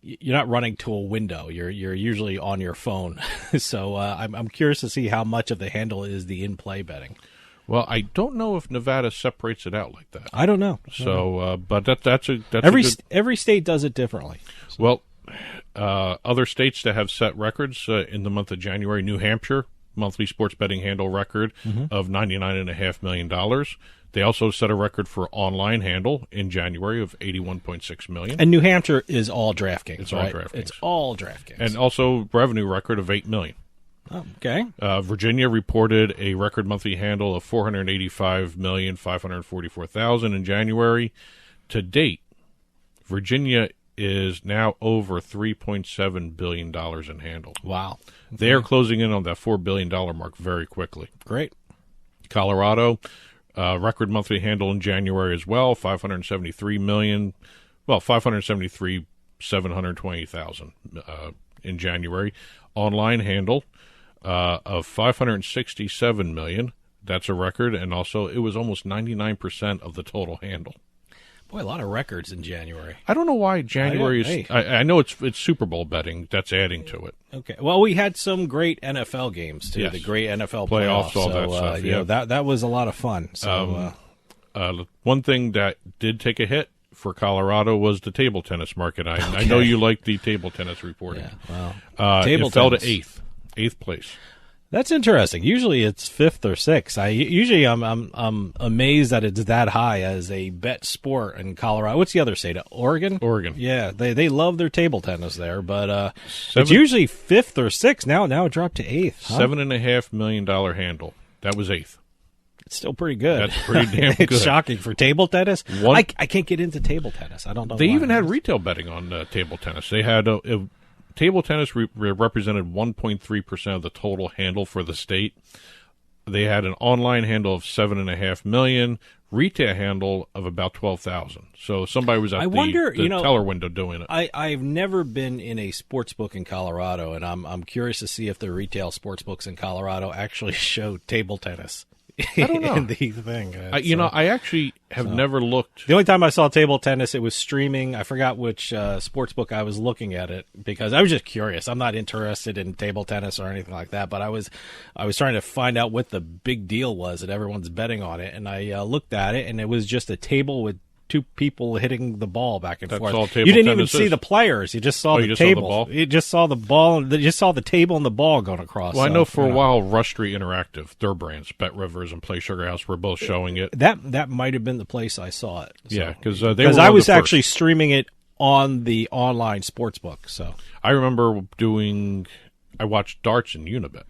you're not running to a window. You're usually on your phone. So I'm curious to see how much of the handle is the in-play betting. Well, I don't know if Nevada separates it out like that. I don't know. So, but that's every state does it differently. So. Well, other states that have set records in the month of January, New Hampshire monthly sports betting handle record of $99.5 million. They also set a record for online handle in January of $81.6 million. And New Hampshire is all DraftKings. It's right? all DraftKings. It's all DraftKings. And also revenue record of $8 million. Oh, okay. Virginia reported a record monthly handle of $485,544,000 in January. To date, Virginia is now over $3.7 billion in handle. Wow. Okay. They are closing in on that $4 billion mark very quickly. Great. Colorado, record monthly handle in January as well, $520,720,000 in January. Online handle of $567 million. That's a record, and also it was almost 99% of the total handle. Boy, a lot of records in January. I don't know why January is. I know it's Super Bowl betting that's adding to it. Okay. Well, we had some great NFL games too. Yes. The great NFL playoffs, all so, that stuff. Yeah, that was a lot of fun. So, one thing that did take a hit for Colorado was the table tennis market. I know you like the table tennis reporting. Yeah, well, it fell to eighth place. That's interesting. Usually it's fifth or sixth. I'm amazed that it's that high as a bet sport in Colorado. What's the other state? Oregon. Yeah, they love their table tennis there, but it's usually fifth or sixth. Now it dropped to eighth. Huh? $7.5 million handle. That was eighth. It's still pretty good. That's pretty damn good. It's shocking for table tennis. I can't get into table tennis. I don't know. They why. even had retail betting on table tennis. They had table tennis represented 1.3% of the total handle for the state. They had an online handle of $7.5 million, retail handle of about 12,000. So somebody was at the teller window doing it. I've never been in a sports book in Colorado, and I'm curious to see if the retail sports books in Colorado actually show table tennis. I don't know. In the thing. I actually have never looked. The only time I saw table tennis, it was streaming. I forgot which sports book I was looking at it because I was just curious. I'm not interested in table tennis or anything like that, but I was trying to find out what the big deal was that everyone's betting on it, and I looked at it, and it was just a table with two people hitting the ball back and That's forth. all table You didn't even tennis see is. the players. You just saw Oh, the you just saw the table. ball? You just saw the ball. You just saw the table and the ball going across. Well, I So, know for you a while, Rush Street Interactive, their brands, Bet Rivers and Play Sugar House, were both showing it. That might have been the place I saw it. So. Yeah, because I was actually streaming it on the online sportsbook. So I remember I watched darts in Unibet.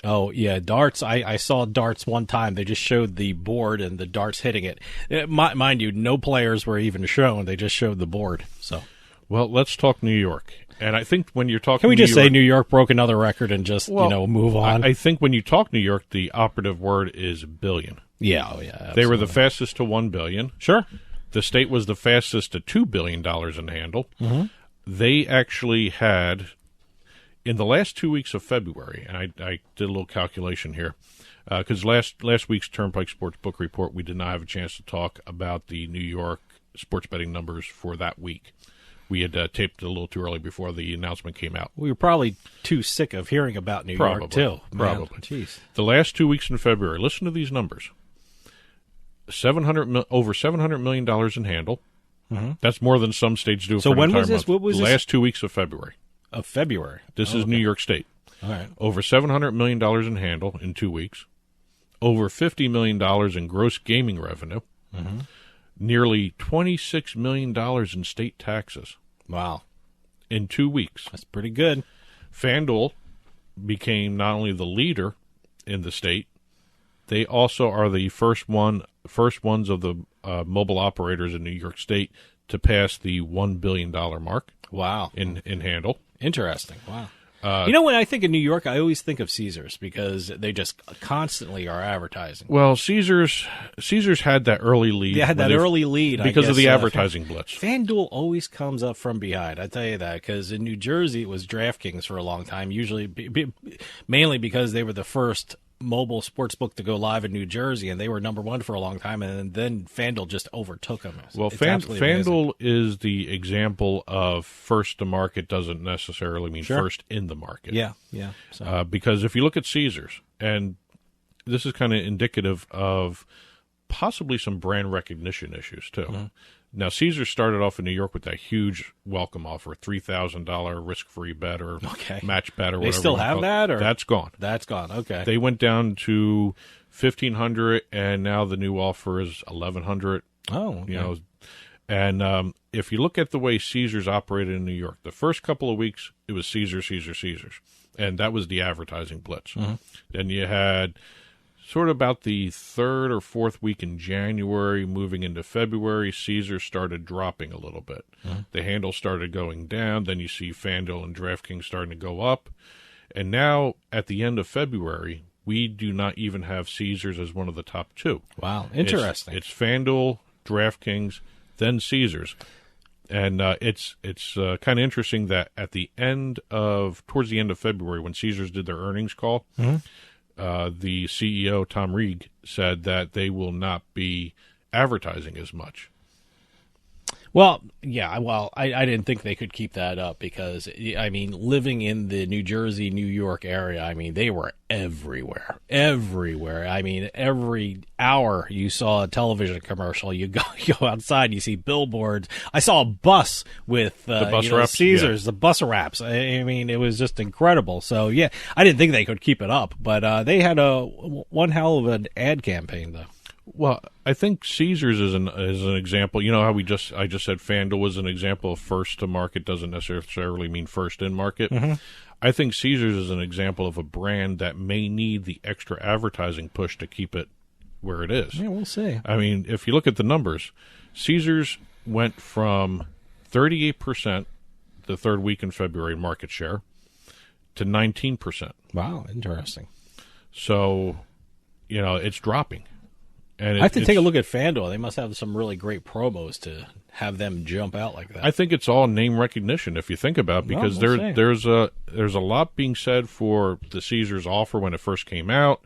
Oh, yeah, darts. I saw darts one time. They just showed the board and the darts hitting it. Mind you, no players were even shown. They just showed the board. So, well, let's talk New York. And I think when you're talking can we New just York, say New York broke another record and just, move on? I think when you talk New York, the operative word is billion. Yeah, oh, yeah. Absolutely. They were the fastest to $1 billion. Sure. The state was the fastest to $2 billion in handle. Mm-hmm. They actually had, in the last 2 weeks of February, and I did a little calculation here, because last week's Turnpike Sports book report, we did not have a chance to talk about the New York sports betting numbers for that week. We had taped it a little too early before the announcement came out. We were probably too sick of hearing about New York, too. Probably. Jeez. The last 2 weeks in February, listen to these numbers. Over $700 million in handle. Mm-hmm. That's more than some states do so for an when entire was this? month. What was the this? last 2 weeks of February. Of February. This is okay. New York State. All right. Over $700 million in handle in 2 weeks. Over $50 million in gross gaming revenue. Mm-hmm. Nearly $26 million in state taxes. Wow. In 2 weeks. That's pretty good. FanDuel became not only the leader in the state, they also are the first ones of the mobile operators in New York State to pass the $1 billion mark. Wow. In handle. Interesting. Wow. When I think of New York, I always think of Caesars because they just constantly are advertising. Well, Caesars had that early lead. They had that early lead because of the advertising blitz. FanDuel always comes up from behind. I tell you that because in New Jersey it was DraftKings for a long time. Usually, mainly because they were the first mobile sportsbook to go live in New Jersey, and they were number one for a long time, and then FanDuel just overtook them. Well, FanDuel is the example of first to market doesn't necessarily mean first in the market. Yeah. So. Because if you look at Caesars, and this is kind of indicative of possibly some brand recognition issues, too. Mm-hmm. Now, Caesars started off in New York with that huge welcome offer, $3,000 risk-free bet or match bet or whatever. They still have that? Or? That's gone. That's gone, okay. They went down to $1,500, and now the new offer is $1,100. Oh, okay. And if you look at the way Caesars operated in New York, the first couple of weeks, it was Caesars. And that was the advertising blitz. Mm-hmm. Then you had sort of about the third or fourth week in January, moving into February, Caesars started dropping a little bit. Mm-hmm. The handle started going down. Then you see FanDuel and DraftKings starting to go up. And now, at the end of February, we do not even have Caesars as one of the top two. Wow, interesting. It's FanDuel, DraftKings, then Caesars. And it's kind of interesting that towards the end of February, when Caesars did their earnings call, mm-hmm. The CEO, Tom Reeg, said that they will not be advertising as much. Well, yeah, I didn't think they could keep that up because, I mean, living in the New Jersey, New York area, I mean, they were everywhere. I mean, every hour you saw a television commercial, you go outside, you see billboards. I saw a bus with the bus wraps, Caesars, the bus wraps. I mean, it was just incredible. So, yeah, I didn't think they could keep it up, but they had one hell of an ad campaign, though. Well, I think Caesars is an example. You know how I just said FanDuel was an example of first to market doesn't necessarily mean first in market. Mm-hmm. I think Caesars is an example of a brand that may need the extra advertising push to keep it where it is. Yeah, we'll see. I mean, if you look at the numbers, Caesars went from 38% the third week in February market share to 19%. Wow, interesting. So, it's dropping. And I have to take a look at FanDuel. They must have some really great promos to have them jump out like that. I think it's all name recognition if you think about it, because there's a lot being said for the Caesars offer when it first came out.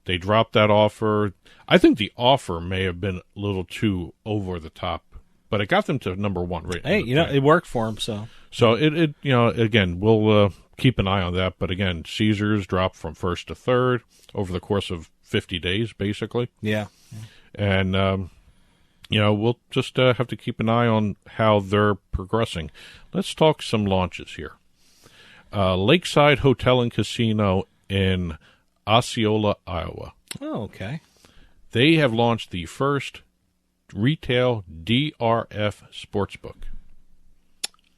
They dropped that offer. I think the offer may have been a little too over the top, but it got them to number one. Right? Hey, it worked for them. So it again, we'll keep an eye on that. But again, Caesars dropped from first to third over the course of 50 days, basically. Yeah. And, we'll just have to keep an eye on how they're progressing. Let's talk some launches here. Lakeside Hotel and Casino in Osceola, Iowa. Oh, okay. They have launched the first retail DRF sportsbook.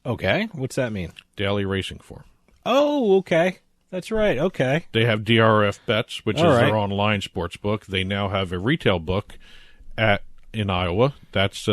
Okay. What's that mean? Daily racing form. Oh, okay. That's right. Okay. They have DRF Bets, which All is right. their online sports book. They now have a retail book in Iowa. That's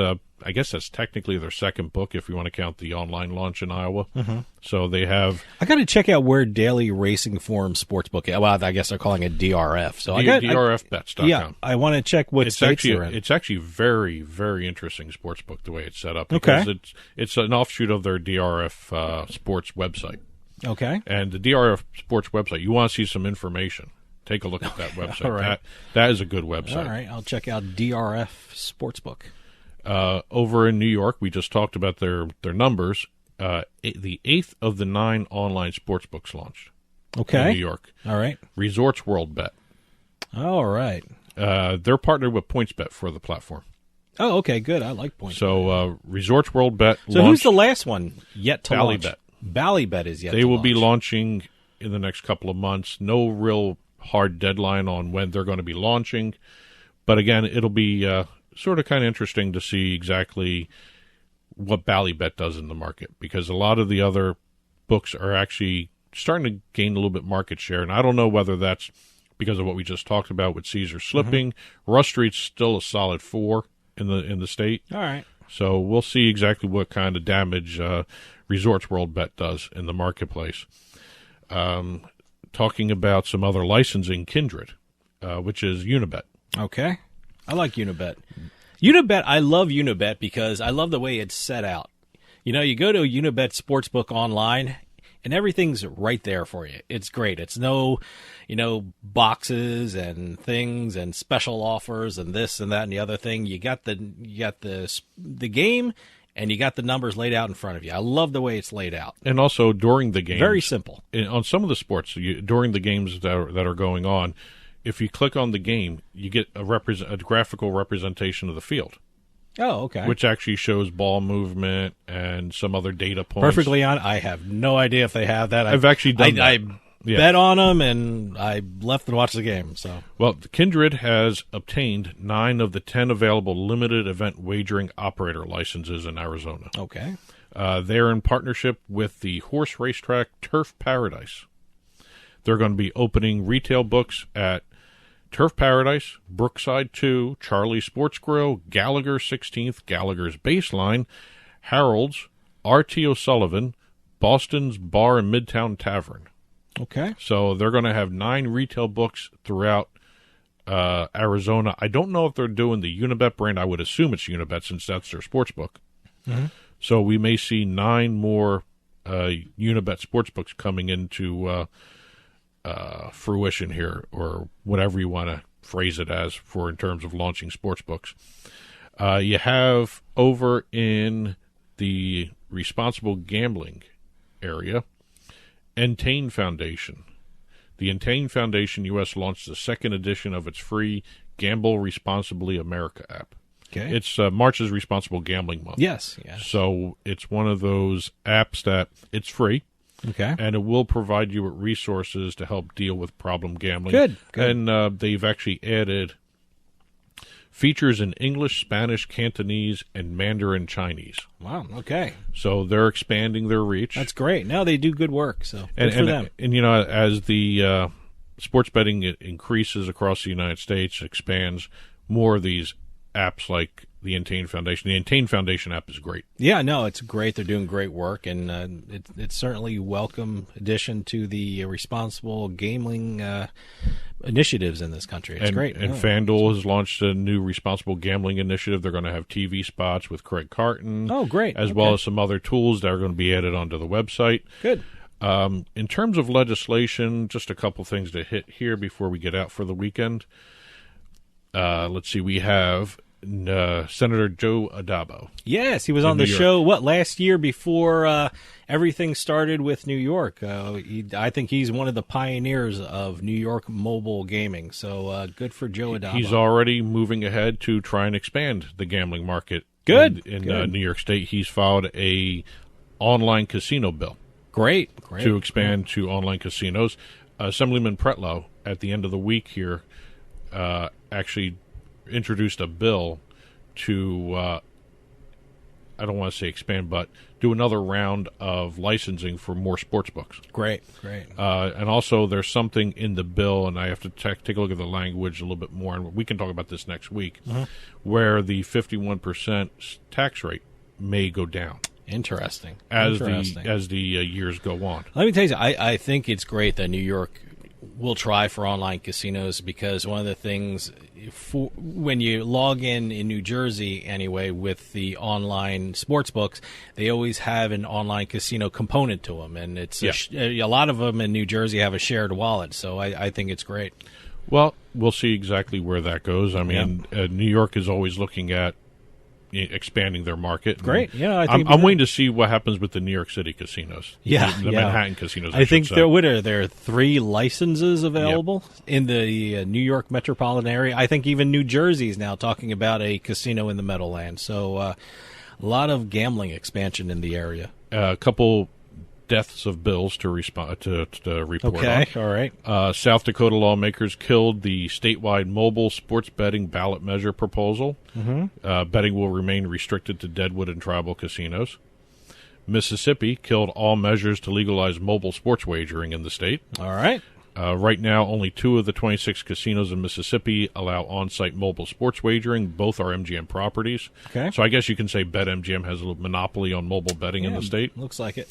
I guess that's technically their second book if you want to count the online launch in Iowa. Mm-hmm. So they have... I got to check out where Daily Racing Form Sportsbook. Well, I guess they're calling it DRF. So DRFbets.com. Yeah, I want to check what states they're in. It's actually very, very interesting sportsbook the way it's set up. Because it's an offshoot of their DRF Sports website. Okay. And the DRF Sports website, you want to see some information, take a look at that website. All right. That is a good website. All right, I'll check out DRF Sportsbook. Over in New York, we just talked about their numbers. The 8th of the 9 online sports books launched. Okay. In New York. All right. Resorts World Bet. All right. They're partnered with PointsBet for the platform. Oh, okay, good. I like PointsBet. So Resorts World Bet. So who's the last one yet to launch? Ballybet. Ballybet is yet to launch. They will be launching in the next couple of months. No real hard deadline on when they're going to be launching. But again, it'll be sort of kind of interesting to see exactly what Ballybet does in the market, because a lot of the other books are actually starting to gain a little bit market share. And I don't know whether that's because of what we just talked about with Caesar slipping. Mm-hmm. Rush Street's still a solid 4 in the state. All right. So we'll see exactly what kind of damage Resorts World Bet does in the marketplace. Talking about some other licensing, Kindred, which is Unibet. Okay. I like Unibet. Unibet, I love Unibet because I love the way it's set out. You go to a Unibet Sportsbook online, and everything's right there for you. It's great. It's no, boxes and things and special offers and this and that and the other thing. You got the game, and you got the numbers laid out in front of you. I love the way it's laid out. And also during the games, very simple. On some of the sports, during the games that are going on, if you click on the game, you get a graphical representation of the field. Oh, okay. Which actually shows ball movement and some other data points. Perfectly on. I have no idea if they have that. I've actually done that. I bet on them, and I left and watched the game. So, well, Kindred has obtained 9 of the 10 available limited event wagering operator licenses in Arizona. Okay. They're in partnership with the horse racetrack Turf Paradise. They're going to be opening retail books at Turf Paradise, Brookside 2, Charlie Sports Grill, Gallagher 16th, Gallagher's Baseline, Harold's, R.T. O'Sullivan, Boston's Bar and Midtown Tavern. Okay. So they're going to have 9 retail books throughout Arizona. I don't know if they're doing the Unibet brand. I would assume it's Unibet since that's their sports book. Mm-hmm. So we may see 9 more Unibet sports books coming into fruition here, or whatever you want to phrase it as in terms of launching sports books. You have over in the responsible gambling area, Entain Foundation. The Entain Foundation U.S. launched the second edition of its free Gamble Responsibly America app. Okay. It's March's Responsible Gambling Month. Yes. So it's one of those apps that it's free. Okay. And it will provide you with resources to help deal with problem gambling. Good. And they've actually added features in English, Spanish, Cantonese, and Mandarin Chinese. Wow. Okay. So they're expanding their reach. That's great. No, they do good work. So good for them. And as the sports betting increases across the United States, expands, more of these apps like the Entain Foundation. The Entain Foundation app is great. Yeah, no, it's great. They're doing great work, and it's certainly a welcome addition to the responsible gambling initiatives in this country. It's great. And FanDuel has launched a new responsible gambling initiative. They're going to have TV spots with Craig Carton. Oh, great. As well as some other tools that are going to be added onto the website. Good. In terms of legislation, just a couple things to hit here before we get out for the weekend. Let's see. We have Senator Joe Addabbo. Yes, he was on the show, last year before everything started with New York. I think he's one of the pioneers of New York mobile gaming, so good for Joe Addabbo. He's already moving ahead to try and expand the gambling market. Good. In New York State. He's filed a online casino bill. Great. To expand to online casinos. Assemblyman Pretlow, at the end of the week here, actually introduced a bill to, I don't want to say expand, but do another round of licensing for more sports books. Great. And also there's something in the bill, and I have to take a look at the language a little bit more, and we can talk about this next week, where the 51% tax rate may go down. Interesting. As the years go on. Let me tell you, I think it's great that New York will try for online casinos, because one of the things when you log in New Jersey anyway with the online sports books, they always have an online casino component to them, and it's a lot of them in New Jersey have a shared wallet, so I think it's great. Well, we'll see exactly where that goes. I mean, New York is always looking at expanding their market. Great. Yeah, I'm waiting to see what happens with the New York City casinos. Yeah, the Manhattan casinos. I think there are 3 licenses available in the New York metropolitan area. I think even New Jersey is now talking about a casino in the Meadowlands. So a lot of gambling expansion in the area. A couple deaths of bills to respond to report on. Okay, all right. South Dakota lawmakers killed the statewide mobile sports betting ballot measure proposal. Betting will remain restricted to Deadwood and tribal casinos. Mississippi killed all measures to legalize mobile sports wagering in the state. All right. Right now, only 2 of the 26 casinos in Mississippi allow on-site mobile sports wagering. Both are MGM properties. Okay. So I guess you can say BetMGM has a little monopoly on mobile betting in the state. Looks like it.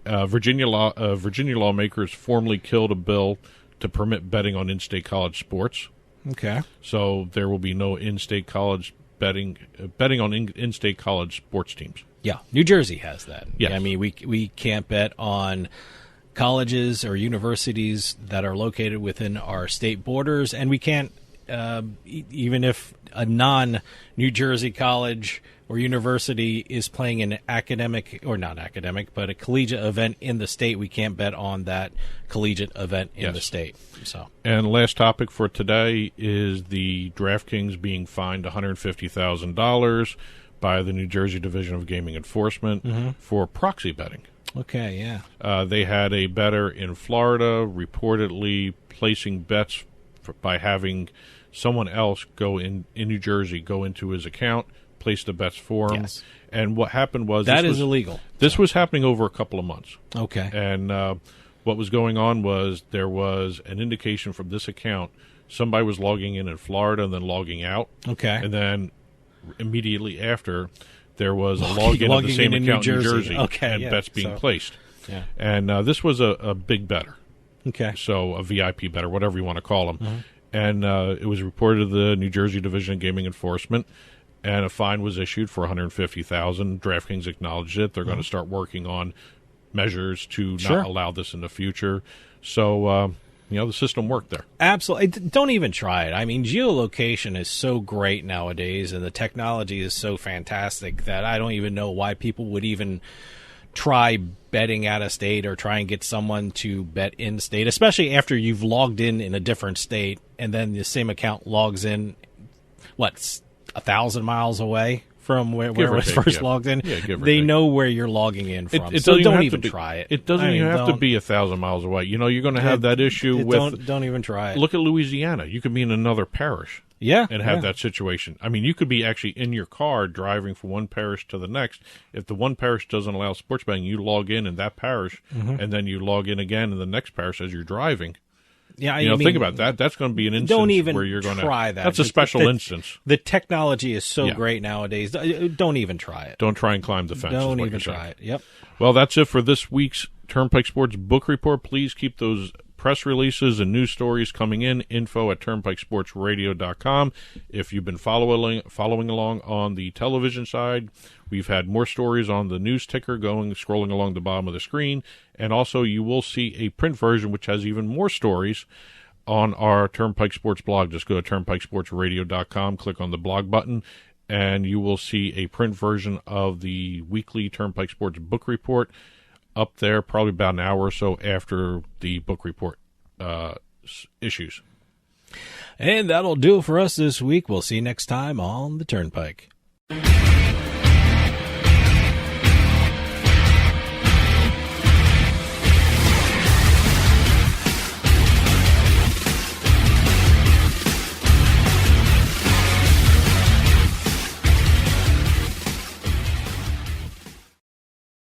Virginia lawmakers formally killed a bill to permit betting on in-state college sports. Okay. So there will be no in-state college betting on in-state college sports teams. Yeah, New Jersey has that. Yes. I mean, we can't bet on colleges or universities that are located within our state borders, and we can't even if a non-New Jersey college or university is playing an academic, or not academic, but a collegiate event in the state, we can't bet on that collegiate event in the state. So, and last topic for today is the DraftKings being fined $150,000 by the New Jersey Division of Gaming Enforcement for proxy betting. Okay, yeah. They had a bettor in Florida reportedly placing bets by having someone else go in New Jersey, go into his account, place the bets for him. Yes. And what happened was... That is illegal. This was happening over a couple of months. Okay. And what was going on was there was an indication from this account, somebody was logging in Florida and then logging out. Okay. And then immediately after, there was a login of the same account in New Jersey and bets being placed. Yeah. And this was a big bettor. Okay. So a VIP bettor, whatever you want to call them. And it was reported to the New Jersey Division of Gaming Enforcement, and a fine was issued for $150,000. DraftKings acknowledged it. They're going to start working on measures to not allow this in the future. So, the system worked there. Absolutely. Don't even try it. I mean, geolocation is so great nowadays, and the technology is so fantastic that I don't even know why people would even try betting out of state or try and get someone to bet in state, especially after you've logged in a different state and then the same account logs in, 1,000 miles away from where it was first logged in. Yeah, they know where you're logging in from. So don't even try it. It doesn't even have to be 1,000 miles away. You're going to have that issue with... Don't even try it. Look at Louisiana. You could be in another parish. Yeah, and have that situation. I mean, you could be actually in your car driving from one parish to the next. If the one parish doesn't allow sports betting, you log in that parish, and then you log in again in the next parish as you're driving. Yeah, think about that. That's going to be an instance where you're going to try that. That's a special instance. The technology is so great nowadays. Don't even try it. Don't try and climb the fence. Don't even try it. Yep. Well, that's it for this week's Turnpike Sports Book Report. Please keep those press releases and news stories coming in, info@turnpikesportsradio.com. If you've been following along on the television side, we've had more stories on the news ticker scrolling along the bottom of the screen, and also you will see a print version which has even more stories on our Turnpike Sports blog. Just go to turnpikesportsradio.com, click on the blog button, and you will see a print version of the weekly Turnpike Sports book report up there, probably about an hour or so after the book report issues. And that'll do it for us this week. We'll see you next time on the Turnpike.